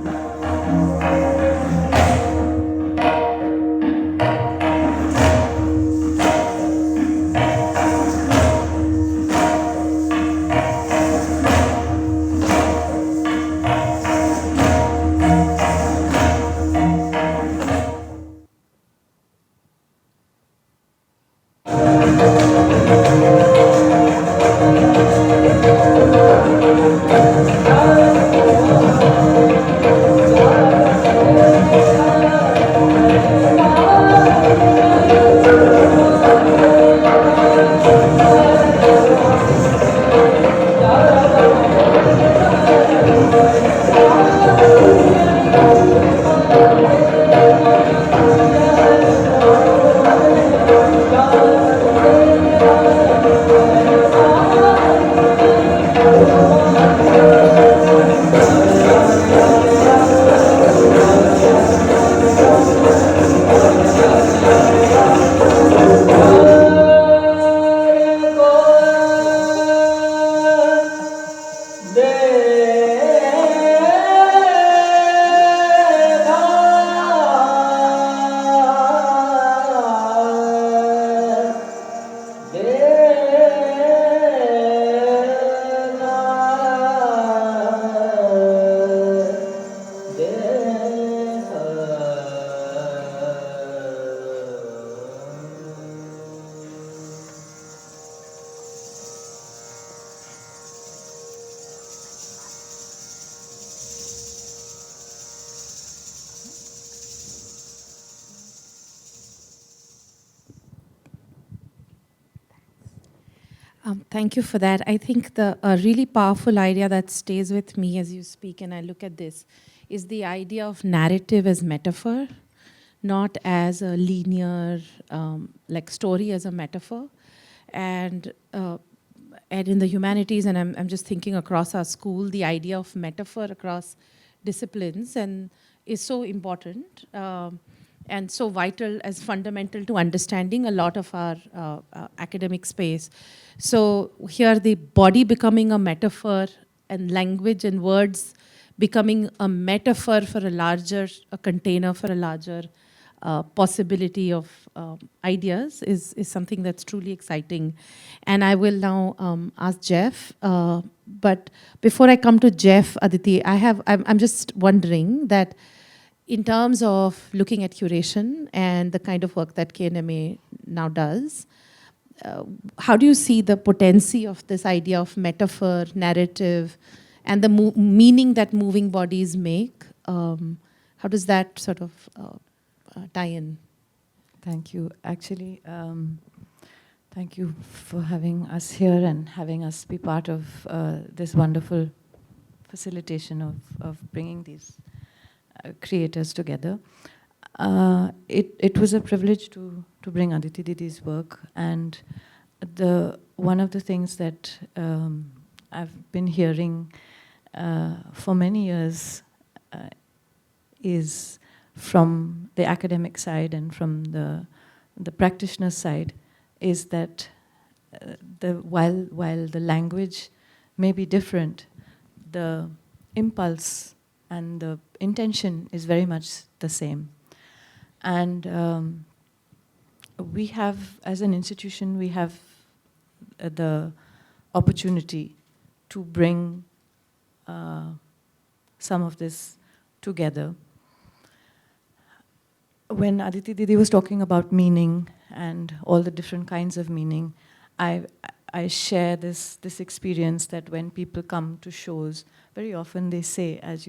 Thank you for that. I think the really powerful idea that stays with me as you speak and I look at this is the idea of narrative as metaphor, not as a linear like story as a metaphor. And in the humanities, and I'm just thinking across our school, the idea of metaphor across disciplines and is so important. And so vital as fundamental to understanding a lot of our academic space. So here the body becoming a metaphor and language and words becoming a metaphor for a container for a larger possibility of ideas is something that's truly exciting. And I will now ask Jeff, but before I come to Jeff, Aditi, I'm just wondering that in terms of looking at curation and the kind of work that KNMA now does, how do you see the potency of this idea of metaphor, narrative, and the meaning that moving bodies make? How does that sort of tie in? Thank you. Actually, thank you for having us here and having us be part of this wonderful facilitation of bringing these creators together. It was a privilege to bring Aditi Didi's work, and one of the things that I've been hearing for many years is from the academic side and from the practitioner side is that while the language may be different, the impulse and the intention is very much the same. And we have, as an institution, we have the opportunity to bring some of this together. When Aditi Didi was talking about meaning and all the different kinds of meaning, I share this experience that when people come to shows, very often they say, as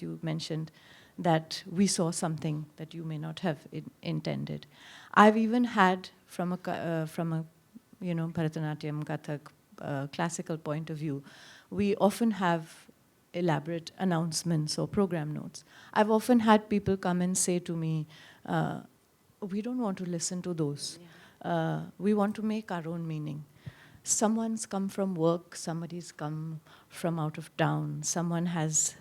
you mentioned, that we saw something that you may not have intended. I've even had from a Bharatanatyam, Kathak, classical point of view, we often have elaborate announcements or program notes. I've often had people come and say to me, we don't want to listen to those. Yeah. We want to make our own meaning. Someone's come from work, somebody's come from out of town, someone has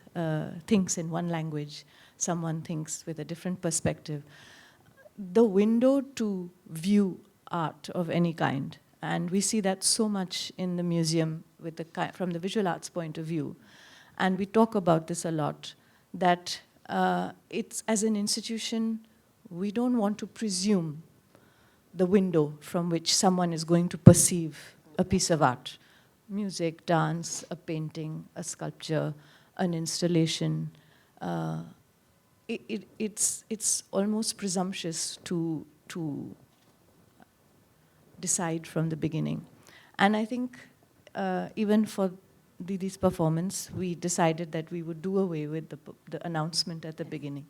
thinks in one language, someone thinks with a different perspective. The window to view art of any kind, and we see that so much in the museum with from the visual arts point of view, And we talk about this a lot, that it's, as an institution, we don't want to presume the window from which someone is going to perceive a piece of art. Music, dance, a painting, a sculpture, an installation. It's almost presumptuous to decide from the beginning. And I think even for Didi's performance, we decided that we would do away with the announcement at the beginning.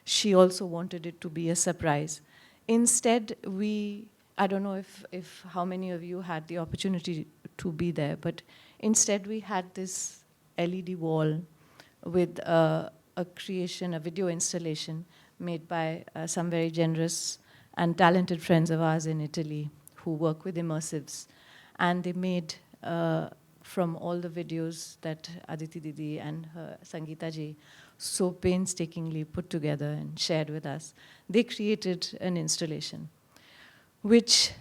She also wanted it to be a surprise. Instead, I don't know if how many of you had the opportunity to be there, but instead we had this LED wall with a creation, a video installation made by some very generous and talented friends of ours in Italy who work with immersives. And they made, from all the videos that Aditi Didi and her Sangeeta ji so painstakingly put together and shared with us, they created an installation which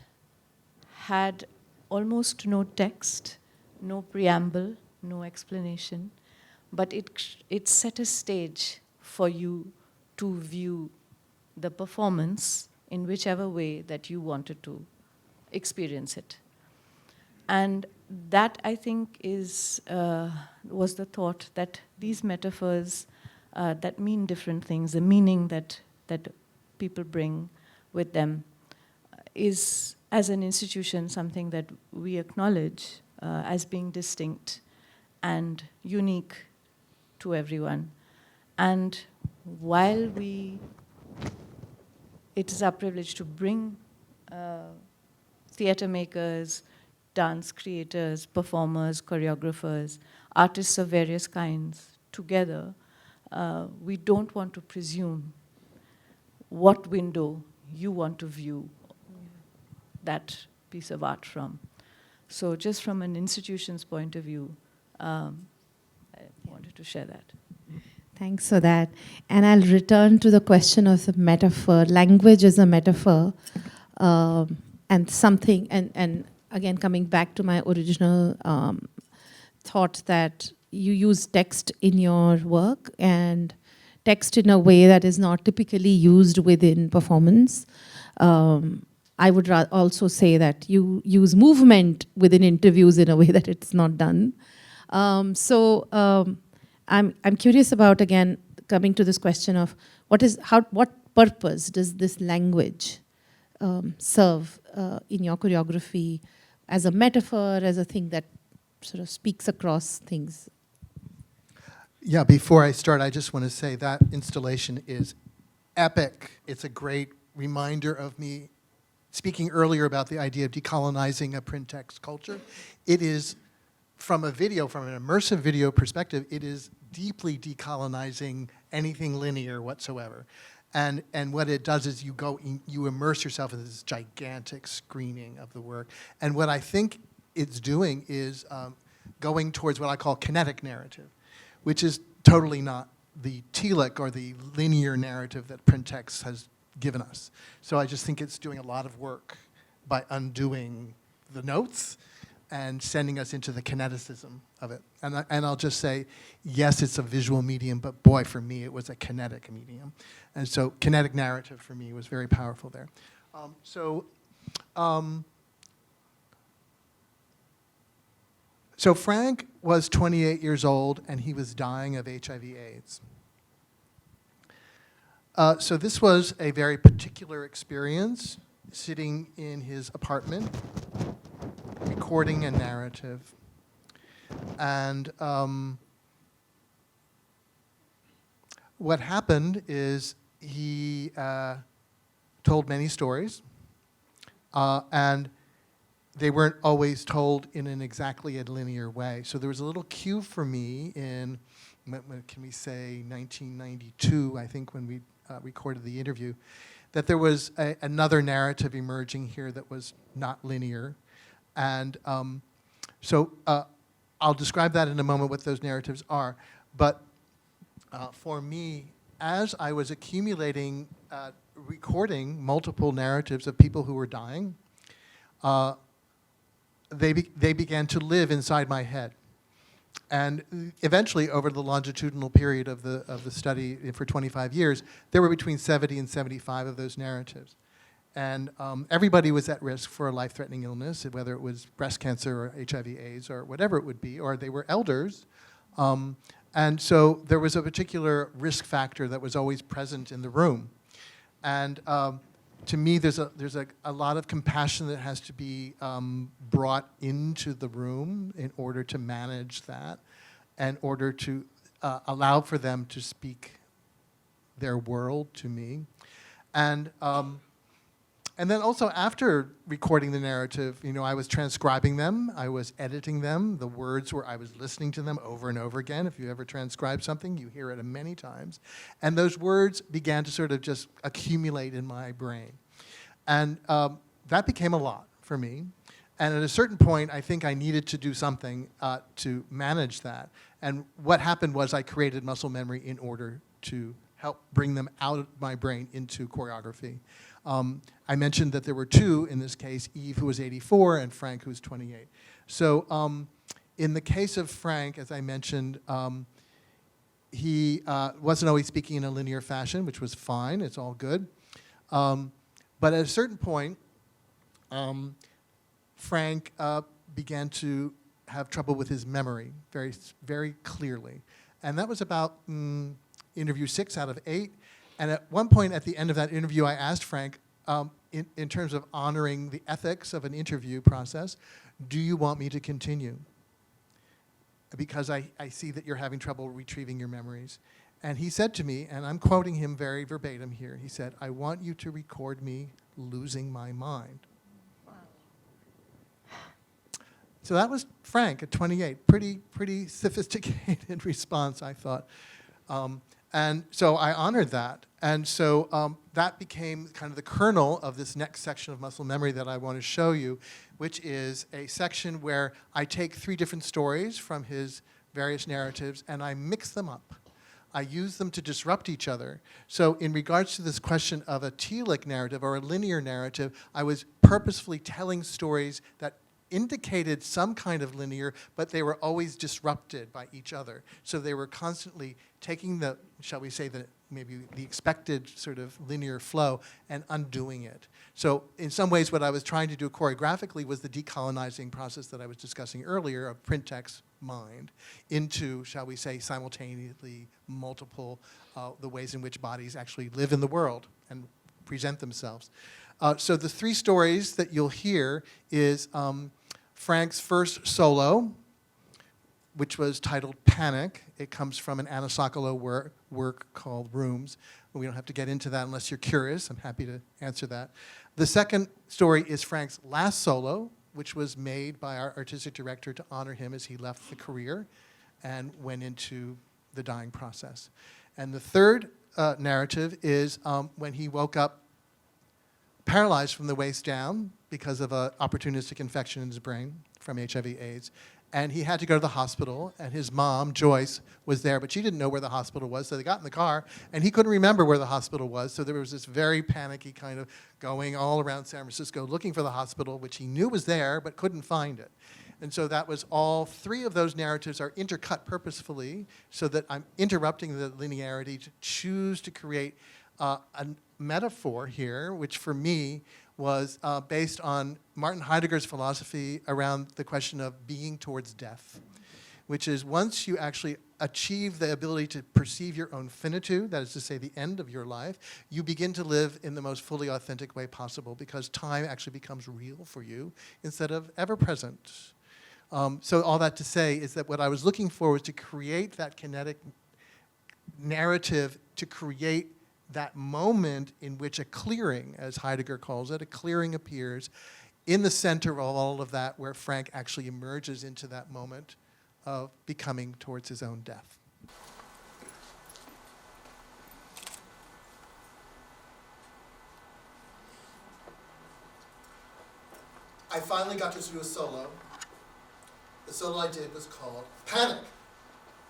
had almost no text, no preamble, no explanation, but it set a stage for you to view the performance in whichever way that you wanted to experience it. And that, I think, was the thought that these metaphors that mean different things, the meaning that people bring with them, is, as an institution, something that we acknowledge as being distinct and unique to everyone. And while it is our privilege to bring theater makers, dance creators, performers, choreographers, artists of various kinds together, we don't want to presume what window you want to view that piece of art from. So just from an institution's point of view, I wanted to share that. Thanks for that. And I'll return to the question of the metaphor. Language is a metaphor, and something, and again, coming back to my original thought that you use text in your work, and text in a way that is not typically used within performance. I would also say that you use movement within interviews in a way that it's not done. I'm curious about, again, coming to this question of what purpose does this language serve in your choreography, as a metaphor, as a thing that sort of speaks across things? Yeah, before I start, I just want to say that installation is epic. It's a great reminder of me speaking earlier about the idea of decolonizing a print text culture. It is, from an immersive video perspective, it is deeply decolonizing anything linear whatsoever. And what it does is you immerse yourself in this gigantic screening of the work. And what I think it's doing is going towards what I call kinetic narrative, which is totally not the telic or the linear narrative that print text has given us. So I just think it's doing a lot of work by undoing the notes and sending us into the kineticism of it. And I'll just say, yes, it's a visual medium, but boy, for me, it was a kinetic medium. And so kinetic narrative for me was very powerful there. So Frank was 28 years old, and he was dying of HIV/AIDS. So this was a very particular experience, sitting in his apartment, recording a narrative. And what happened is he told many stories, and they weren't always told in an exactly a linear way. So there was a little cue for me in, what can we say, 1992, I think, when we recorded the interview, that there was another narrative emerging here that was not linear. And so I'll describe that in a moment, what those narratives are. But for me, as I was accumulating, recording multiple narratives of people who were dying, they began to live inside my head. And eventually, over the longitudinal period of the study for 25 years, there were between 70 and 75 of those narratives. And everybody was at risk for a life-threatening illness, whether it was breast cancer or HIV/AIDS or whatever it would be, or they were elders. And so there was a particular risk factor that was always present in the room. And to me, there's a lot of compassion that has to be brought into the room in order to manage that, in order to allow for them to speak their world to me. And then also after recording the narrative, I was transcribing them, I was editing them. The words I was listening to them over and over again. If you ever transcribe something, you hear it many times. And those words began to sort of just accumulate in my brain. And that became a lot for me. And at a certain point, I think I needed to do something to manage that. And what happened was I created muscle memory in order to help bring them out of my brain into choreography. I mentioned that there were two in this case, Eve, who was 84, and Frank, who was 28. So in the case of Frank, as I mentioned, he wasn't always speaking in a linear fashion, which was fine. It's all good. But at a certain point, Frank began to have trouble with his memory very, very clearly. And that was about interview 6 out of 8. And at one point at the end of that interview, I asked Frank, in terms of honoring the ethics of an interview process, do you want me to continue? Because I see that you're having trouble retrieving your memories. And he said to me, and I'm quoting him very verbatim here, he said, "I want you to record me losing my mind." Wow. So that was Frank at 28. Pretty sophisticated response, I thought. And so I honored that. And so that became kind of the kernel of this next section of muscle memory that I want to show you, which is a section where I take 3 different stories from his various narratives and I mix them up. I use them to disrupt each other. So in regards to this question of a telic narrative or a linear narrative, I was purposefully telling stories that indicated some kind of linear, but they were always disrupted by each other. So they were constantly taking the, shall we say, maybe the expected sort of linear flow and undoing it. So in some ways what I was trying to do choreographically was the decolonizing process that I was discussing earlier of print text mind into, shall we say, simultaneously multiple the ways in which bodies actually live in the world and present themselves. So the 3 stories that you'll hear is Frank's first solo, which was titled Panic. It comes from an Anna Sokolow work called Rooms. We don't have to get into that unless you're curious. I'm happy to answer that. The second story is Frank's last solo, which was made by our artistic director to honor him as he left the career and went into the dying process. And the third narrative is when he woke up paralyzed from the waist down because of an opportunistic infection in his brain from HIV/AIDS. And he had to go to the hospital, and his mom, Joyce, was there, but she didn't know where the hospital was, so they got in the car, and he couldn't remember where the hospital was, so there was this very panicky kind of going all around San Francisco looking for the hospital, which he knew was there, but couldn't find it. And so that was all 3 of those narratives are intercut purposefully so that I'm interrupting the linearity to choose to create a metaphor here, which for me was based on Martin Heidegger's philosophy around the question of being towards death, which is once you actually achieve the ability to perceive your own finitude, that is to say the end of your life, you begin to live in the most fully authentic way possible because time actually becomes real for you instead of ever present. So all that to say is that what I was looking for was to create that kinetic narrative, to create that moment in which a clearing, as Heidegger calls it, a clearing appears in the center of all of that where Frank actually emerges into that moment of becoming towards his own death. I finally got to do a solo. The solo I did was called Panic.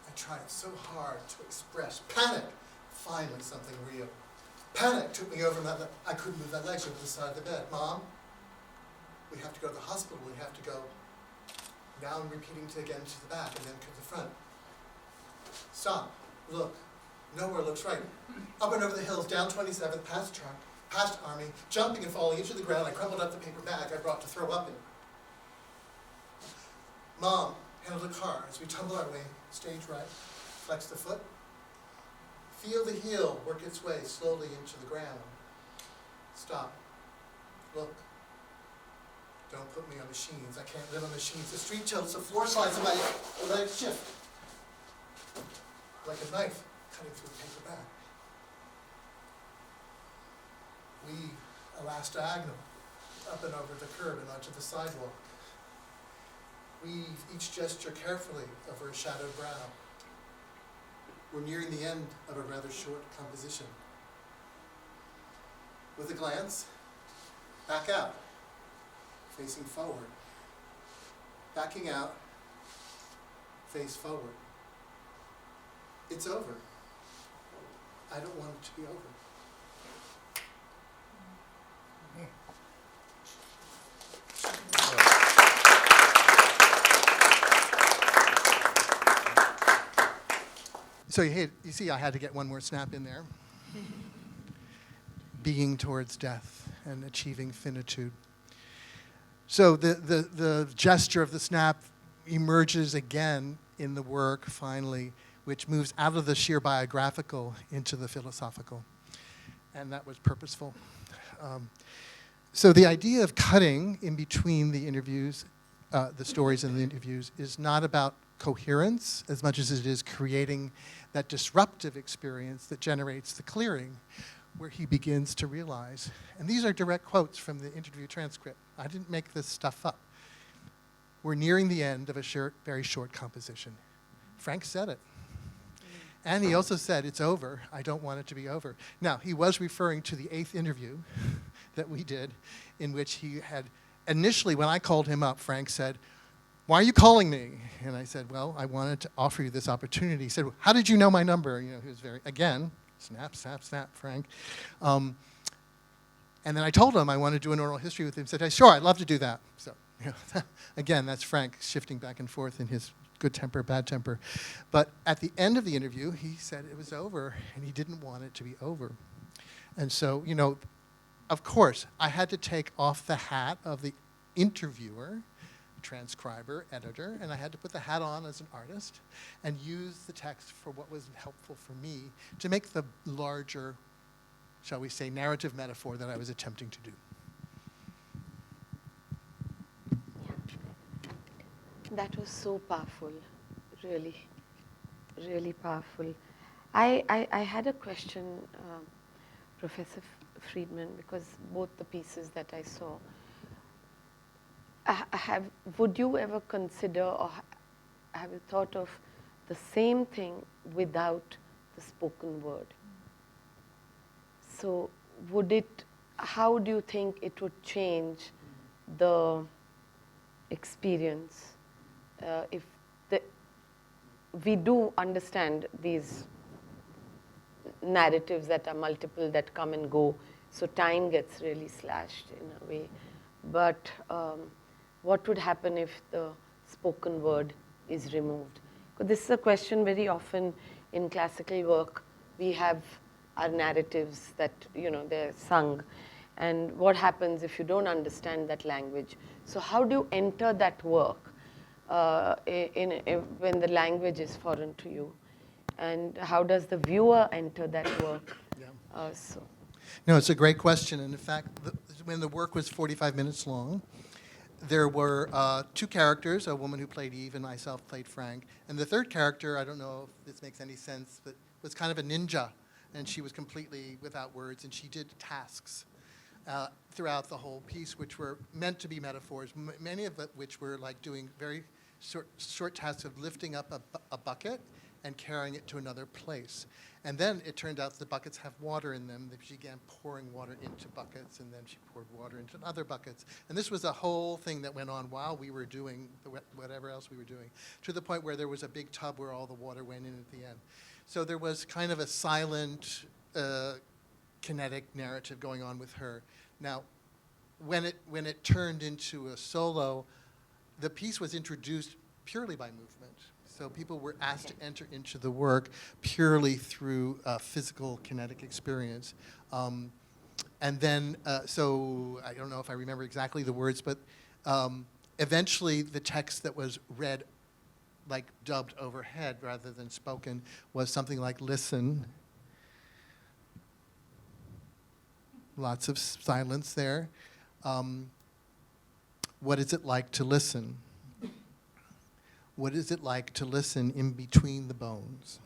I tried so hard to express panic. Finally, something real. Panic took me over that. I couldn't move that leg over the side of the bed. Mom, we have to go to the hospital. We have to go. Now I'm repeating to again to the back and then to the front. Stop, look, nowhere looks right. Up and over the hills, down 27th, past truck, past army, jumping and falling into the ground. I crumpled up the paper bag I brought to throw up in. Mom handled the car as we tumble our way, stage right, flex the foot. Feel the heel work its way slowly into the ground. Stop, look. Don't put me on machines. I can't live on machines. The street tilts, the floor slides, and my legs shift. Like a knife cutting through a paper bag. Weave a last diagonal up and over the curb and onto the sidewalk. Weave each gesture carefully over a shadowed brow. We're nearing the end of a rather short composition. With a glance, back out. Facing forward. Backing out, face forward. It's over. I don't want it to be over. So you see I had to get one more snap in there. Being towards death and achieving finitude. So the gesture of the snap emerges again in the work, finally, which moves out of the sheer biographical into the philosophical. And that was purposeful. So the idea of cutting in between the interviews, the stories and the interviews, is not about coherence as much as it is creating that disruptive experience that generates the clearing, where he begins to realize, and these are direct quotes from the interview transcript. I didn't make this stuff up. We're nearing the end of a very short composition. Frank said it. And he also said, it's over. I don't want it to be over. Now, he was referring to the 8th interview that we did, in which he had, initially when I called him up, Frank said, why are you calling me? And I said, well, I wanted to offer you this opportunity. He said, how did you know my number? You know, he was very, again, snap, snap, snap, Frank. And then I told him I wanted to do an oral history with him. He said, hey, sure, I'd love to do that. So, you know, again, that's Frank shifting back and forth in his good temper, bad temper. But at the end of the interview, he said it was over, and he didn't want it to be over. And so, you know, of course, I had to take off the hat of the interviewer, transcriber, editor, and I had to put the hat on as an artist and use the text for what was helpful for me to make the larger, shall we say, narrative metaphor that I was attempting to do. That was so powerful, really, really powerful. I had a question, Professor Friedman, because both the pieces that I saw, would you ever consider or have you thought of the same thing without the spoken word? So how do you think it would change the experience if we do understand these narratives that are multiple, that come and go, so time gets really slashed in a way. But what would happen if the spoken word is removed? Because this is a question very often in classical work. We have our narratives that, you know, they're sung. And what happens if you don't understand that language? So how do you enter that work when the language is foreign to you? And how does the viewer enter that work? Yeah. No, it's a great question. And in fact, when the work was 45 minutes long, there were 2 characters, a woman who played Eve and myself played Frank. And the third character, I don't know if this makes any sense, but was kind of a ninja. And she was completely without words, and she did tasks throughout the whole piece, which were meant to be metaphors, many of which were like doing very short tasks of lifting up a bucket and carrying it to another place. And then it turned out the buckets have water in them. She began pouring water into buckets, and then she poured water into other buckets. And this was a whole thing that went on while we were doing whatever else we were doing, to the point where there was a big tub where all the water went in at the end. So there was kind of a silent, kinetic narrative going on with her. Now, when it turned into a solo, the piece was introduced purely by movement. So people were asked to enter into the work purely through physical kinetic experience. And then, so I don't know if I remember exactly the words, but eventually the text that was read, like dubbed overhead rather than spoken, was something like listen. Lots of silence there. What is it like to listen? What is it like to listen in between the bones?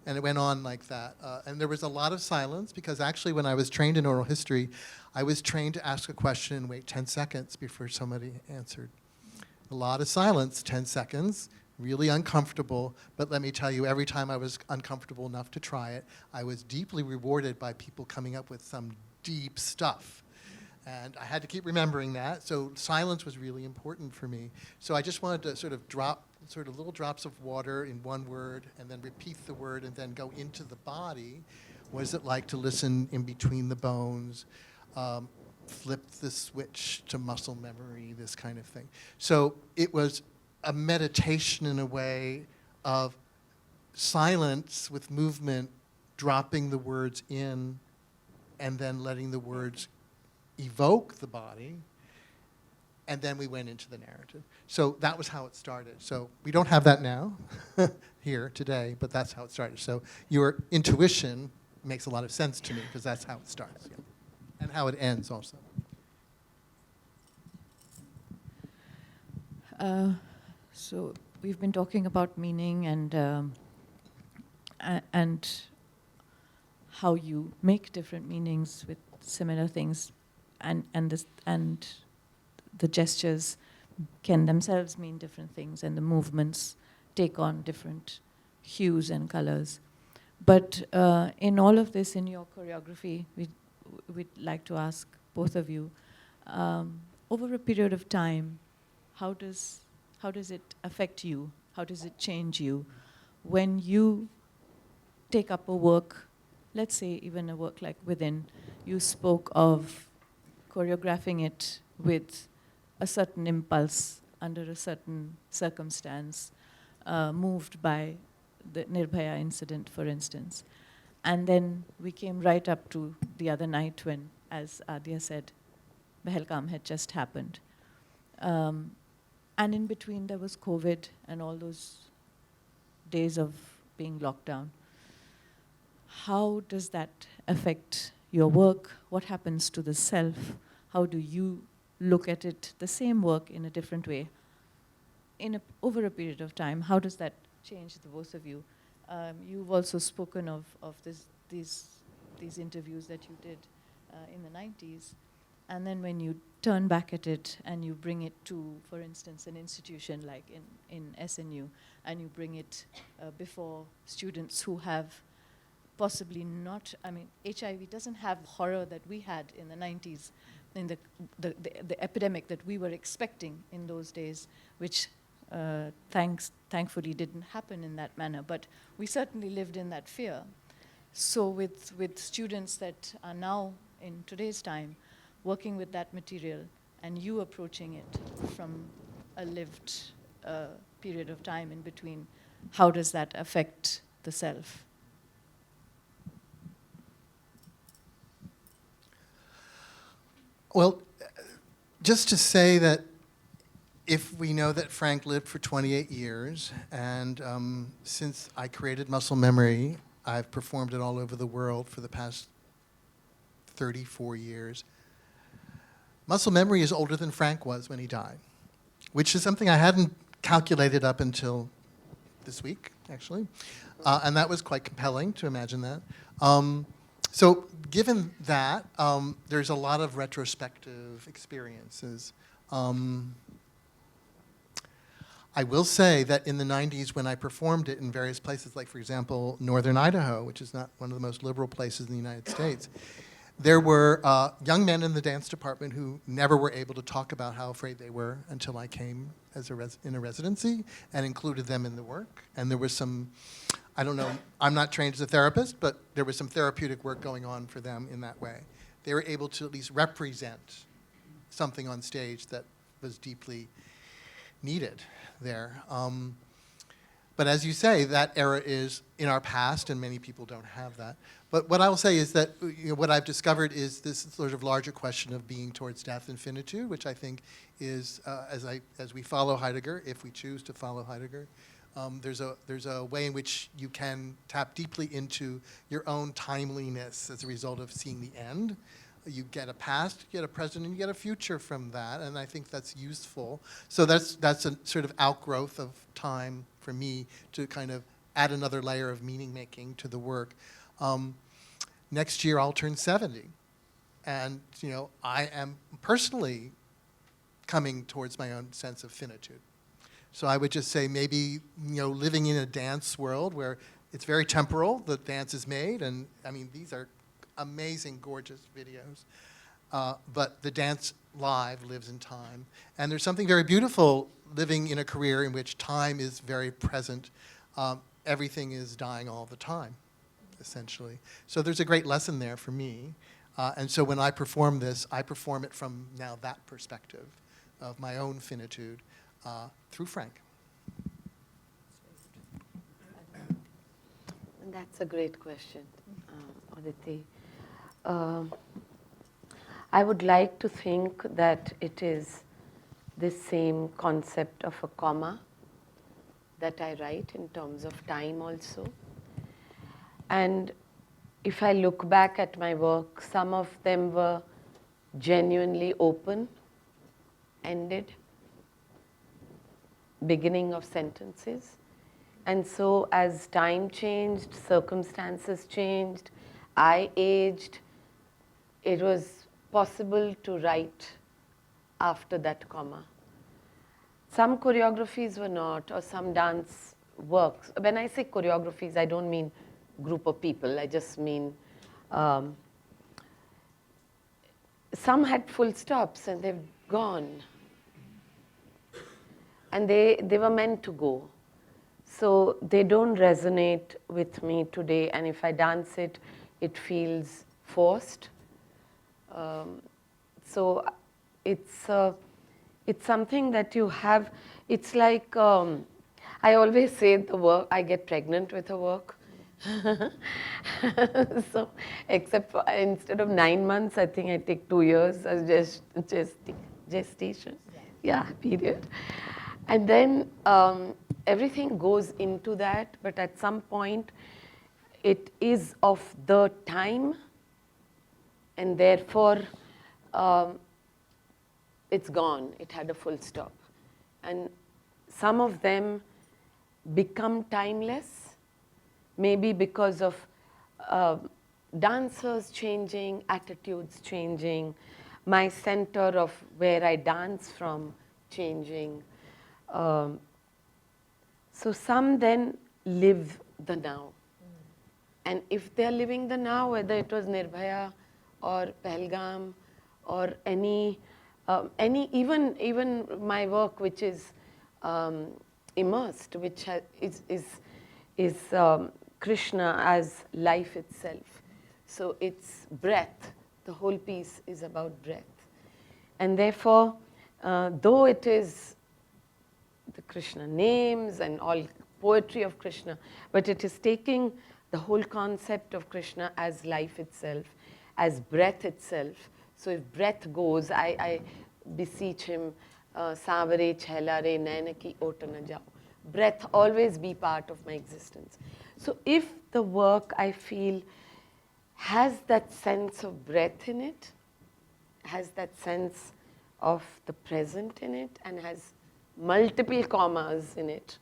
And it went on like that. And there was a lot of silence because actually when I was trained in oral history, I was trained to ask a question and wait 10 seconds before somebody answered. A lot of silence, 10 seconds, really uncomfortable, but let me tell you, every time I was uncomfortable enough to try it, I was deeply rewarded by people coming up with some deep stuff. And I had to keep remembering that, so silence was really important for me. So I just wanted to sort of drop sort of little drops of water in one word and then repeat the word and then go into the body. What is it like to listen in between the bones? Flip the switch to muscle memory, this kind of thing. So it was a meditation in a way of silence with movement, dropping the words in and then letting the words evoke the body, and then we went into the narrative. So that was how it started. So we don't have that now here today, but that's how it started. So your intuition makes a lot of sense to me because that's how it starts, yeah. And how it ends also. So we've been talking about meaning and how you make different meanings with similar things, and the gestures can themselves mean different things, and the movements take on different hues and colors. But in all of this, in your choreography, we'd like to ask both of you, over a period of time, how does it affect you? How does it change you when you take up a work, let's say even a work like Within? You spoke of choreographing it with a certain impulse under a certain circumstance, moved by the Nirbhaya incident, for instance. And then we came right up to the other night when, as Adya said, Pahalgam had just happened. And in between there was COVID and all those days of being locked down. How does that affect your work? What happens to the self? How do you look at it, the same work, in a different way? Over a period of time, how does that change the both of you? You've also spoken of these interviews that you did in the 90s. And then when you turn back at it and you bring it to, for instance, an institution like in SNU, and you bring it before students who have possibly not, I mean, HIV doesn't have horror that we had in the 90s, in the epidemic that we were expecting in those days, which thankfully didn't happen in that manner, but we certainly lived in that fear. So with students that are now, in today's time, working with that material, and you approaching it from a lived period of time in between, how does that affect the self? Well, just to say that if we know that Frank lived for 28 years, and since I created muscle memory, I've performed it all over the world for the past 34 years. Muscle memory is older than Frank was when he died, which is something I hadn't calculated up until this week, actually. And that was quite compelling to imagine that. So given that, there's a lot of retrospective experiences. I will say that in the 90s, when I performed it in various places, like, for example, northern Idaho, which is not one of the most liberal places in the United States, there were young men in the dance department who never were able to talk about how afraid they were until I came as in a residency and included them in the work. And there was some, I don't know, I'm not trained as a therapist, but there was some therapeutic work going on for them in that way. They were able to at least represent something on stage that was deeply needed there. But as you say, that era is in our past, and many people don't have that. But what I will say is that what I've discovered is this sort of larger question of being towards death and finitude, which I think is, as we follow Heidegger, if we choose to follow Heidegger, there's a way in which you can tap deeply into your own timeliness as a result of seeing the end. You get a past, you get a present, and you get a future from that, and I think that's useful. So that's a sort of outgrowth of time for me to kind of add another layer of meaning making to the work. Next year I'll turn 70, and I am personally coming towards my own sense of finitude. So I would just say maybe living in a dance world where it's very temporal, the dance is made, and I mean these are amazing, gorgeous videos. But the dance live lives in time. And there's something very beautiful living in a career in which time is very present. Everything is dying all the time, essentially. So there's a great lesson there for me. And so when I perform this, I perform it from now that perspective of my own finitude through Frank. That's a great question, Aditi. I would like to think that it is this same concept of a comma that I write in terms of time also. And if I look back at my work, some of them were genuinely open, ended, beginning of sentences. And so as time changed, circumstances changed, I aged, it was possible to write after that comma. Some choreographies were not, or some dance works. When I say choreographies, I don't mean group of people, I just mean some had full stops and they've gone. And they were meant to go. So they don't resonate with me today, and if I dance it, it feels forced. So it's something that you have. It's like I always say the work. I get pregnant with a work. So except for instead of 9 months, I think I take 2 years as gestation. Yeah, period. And then everything goes into that, but at some point it is of the time, and therefore it's gone. It had a full stop. And some of them become timeless, maybe because of dancers changing, attitudes changing, my center of where I dance from changing. So some then live the now. And if they're living the now, whether it was Nirbhaya or Pahalgam or any even my work which is immersed, which is Krishna as life itself. So it's breath. The whole piece is about breath. And therefore, though it is the Krishna names and all poetry of Krishna, but it is taking the whole concept of Krishna as life itself, as breath itself. So if breath goes, I beseech him, Savare Chhelare Nainaki Ota na jao. Breath always be part of my existence. So if the work I feel has that sense of breath in it, has that sense of the present in it, and has multiple commas in it,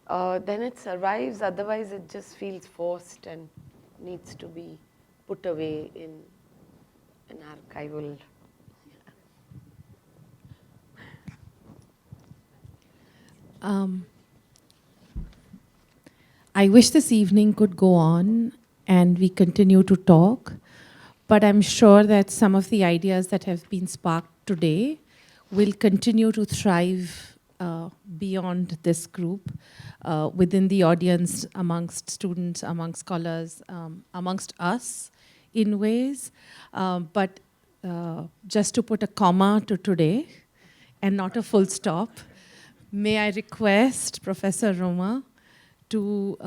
then it survives. Otherwise it just feels forced and needs to be put away in an archival. I wish this evening could go on and we continue to talk, but I'm sure that some of the ideas that have been sparked today will continue to thrive beyond this group, within the audience, amongst students, amongst scholars, amongst us in ways. But just to put a comma to today and not a full stop, may I request Professor Roma to,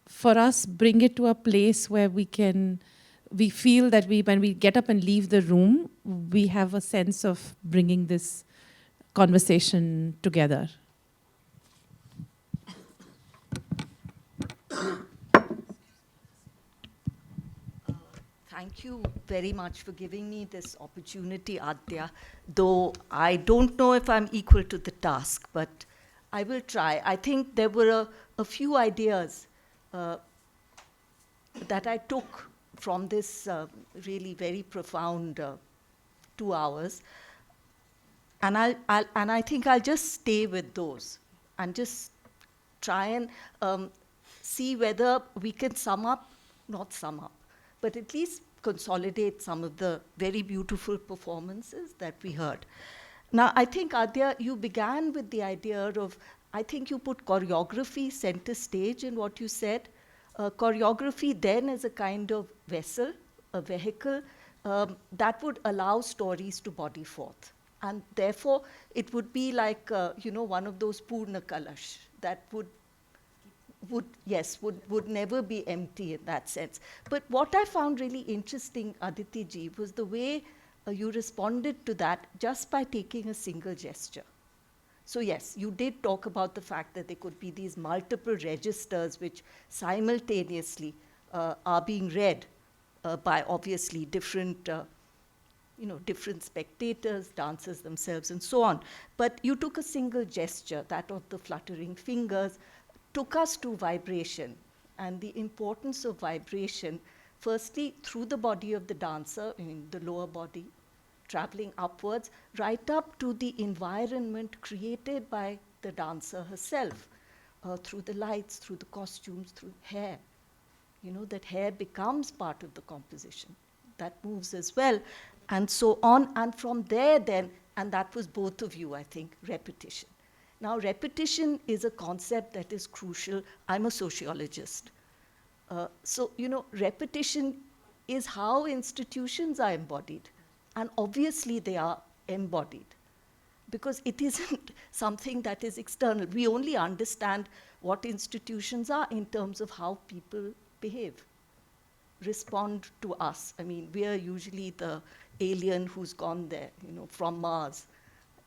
for us, bring it to a place where we feel that when we get up and leave the room, we have a sense of bringing this conversation together. Thank you very much for giving me this opportunity, Adya, though I don't know if I'm equal to the task, but I will try. I think there were a few ideas that I took from this really very profound 2 hours, and I think I'll just stay with those and just try and see whether we can not sum up, but at least consolidate some of the very beautiful performances that we heard. Now, I think, Adya, you began with the idea of, I think you put choreography center stage in what you said. Choreography then is a kind of vessel, a vehicle, that would allow stories to body forth. And therefore, it would be like, one of those Purna Kalash that would never be empty in that sense. But what I found really interesting, Aditi ji, was the way you responded to that just by taking a single gesture. So yes, you did talk about the fact that there could be these multiple registers which simultaneously are being read by obviously different different spectators, dancers themselves, and so on. But you took a single gesture, that of the fluttering fingers, took us to vibration and the importance of vibration, firstly through the body of the dancer, in the lower body, traveling upwards, right up to the environment created by the dancer herself, through the lights, through the costumes, through hair. That hair becomes part of the composition. That moves as well, and so on. And from there then, and that was both of you, I think, repetition. Now, repetition is a concept that is crucial. I'm a sociologist. So, repetition is how institutions are embodied. And obviously, they are embodied because it isn't something that is external. We only understand what institutions are in terms of how people behave, respond to us. I mean, we are usually the alien who's gone there, from Mars,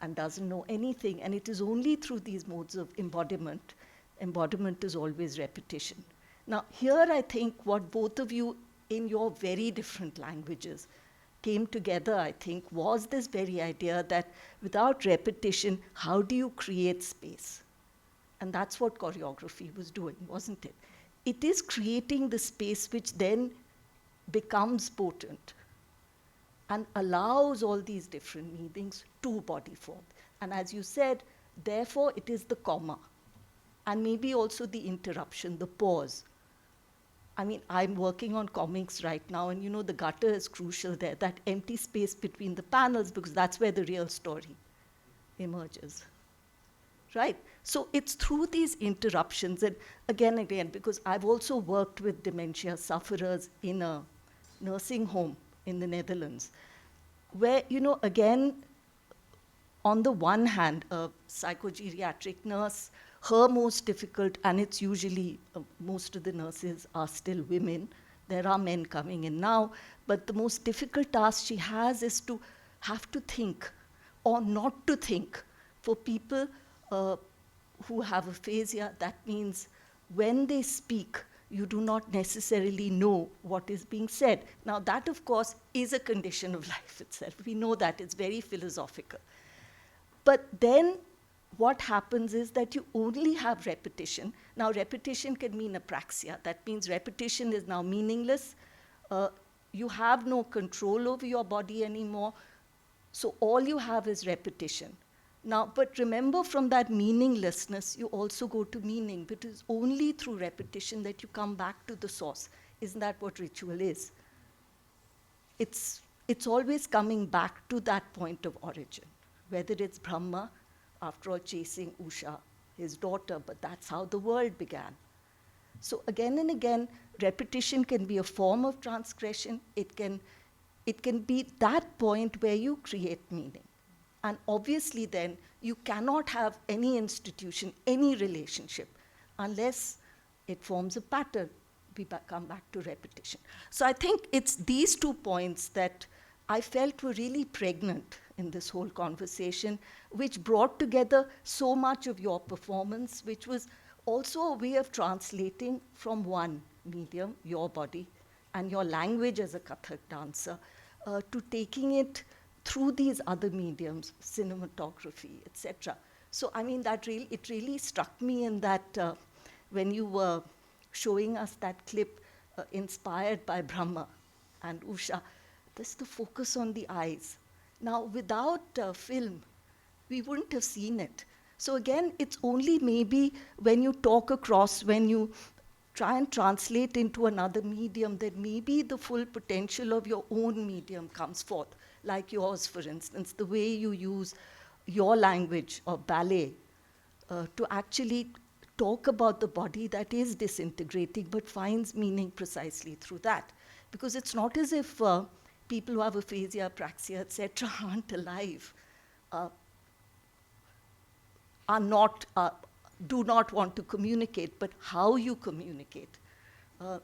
and doesn't know anything. And it is only through these modes of embodiment. Embodiment is always repetition. Now, here I think what both of you, in your very different languages, came together, I think, was this very idea that without repetition, how do you create space? And that's what choreography was doing, wasn't it? It is creating the space which then becomes potent and allows all these different meanings to body forth. And as you said, therefore, it is the comma, and maybe also the interruption, the pause. I mean, I'm working on comics right now, and the gutter is crucial there, that empty space between the panels, because that's where the real story emerges, right? So it's through these interruptions, and again, because I've also worked with dementia sufferers in a nursing home in the Netherlands, where, again, on the one hand, a psychogeriatric nurse, her most difficult, and it's usually most of the nurses are still women. There are men coming in now, but the most difficult task she has is to have to think or not to think. For people who have aphasia, that means when they speak, you do not necessarily know what is being said. Now, that, of course, is a condition of life itself. We know that. It's very philosophical. But then what happens is that you only have repetition. Now, repetition can mean apraxia. That means repetition is now meaningless. You have no control over your body anymore. So all you have is repetition. Now, but remember, from that meaninglessness, you also go to meaning, but it's only through repetition that you come back to the source. Isn't that what ritual is? It's always coming back to that point of origin, whether it's Brahma, after all, chasing Usha, his daughter, but that's how the world began. So again and again, repetition can be a form of transgression. It can be that point where you create meaning. And obviously then, you cannot have any institution, any relationship, unless it forms a pattern. We come back to repetition. So I think it's these 2 points that I felt were really pregnant in this whole conversation, which brought together so much of your performance, which was also a way of translating from one medium, your body, and your language as a Kathak dancer, to taking it through these other mediums, cinematography, etc. So I mean, it really struck me in that when you were showing us that clip inspired by Brahma and Usha, there's the focus on the eyes. Now, without film, we wouldn't have seen it. So again, it's only maybe when you talk across, when you try and translate into another medium, that maybe the full potential of your own medium comes forth, like yours, for instance, the way you use your language of ballet to actually talk about the body that is disintegrating but finds meaning precisely through that. Because it's not as if people who have aphasia, apraxia, etc. aren't alive, do not want to communicate, but how you communicate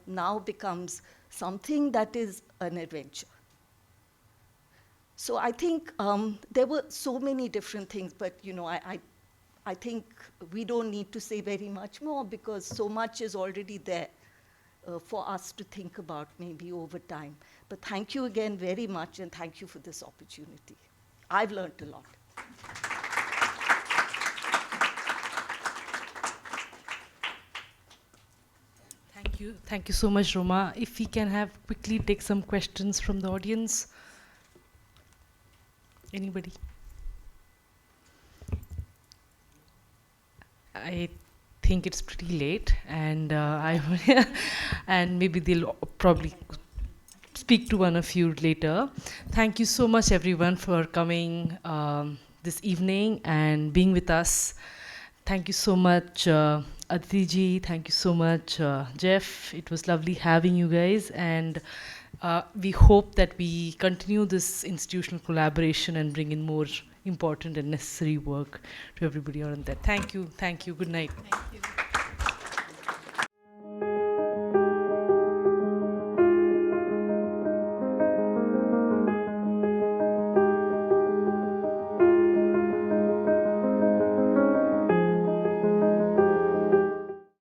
now becomes something that is an adventure. So I think there were so many different things, but I think we don't need to say very much more because so much is already there for us to think about maybe over time. But thank you again very much, and thank you for this opportunity. I've learned a lot. Thank you. Thank you so much, Roma. If we can have quickly take some questions from the audience. Anybody? I think it's pretty late, and and maybe they'll probably speak to one of you later. Thank you so much, everyone, for coming this evening and being with us. Thank you so much, Aditi ji. Thank you so much, Jeff. It was lovely having you guys, and we hope that we continue this institutional collaboration and bring in more important and necessary work to everybody around that. Thank you. Thank you. Good night. Thank you.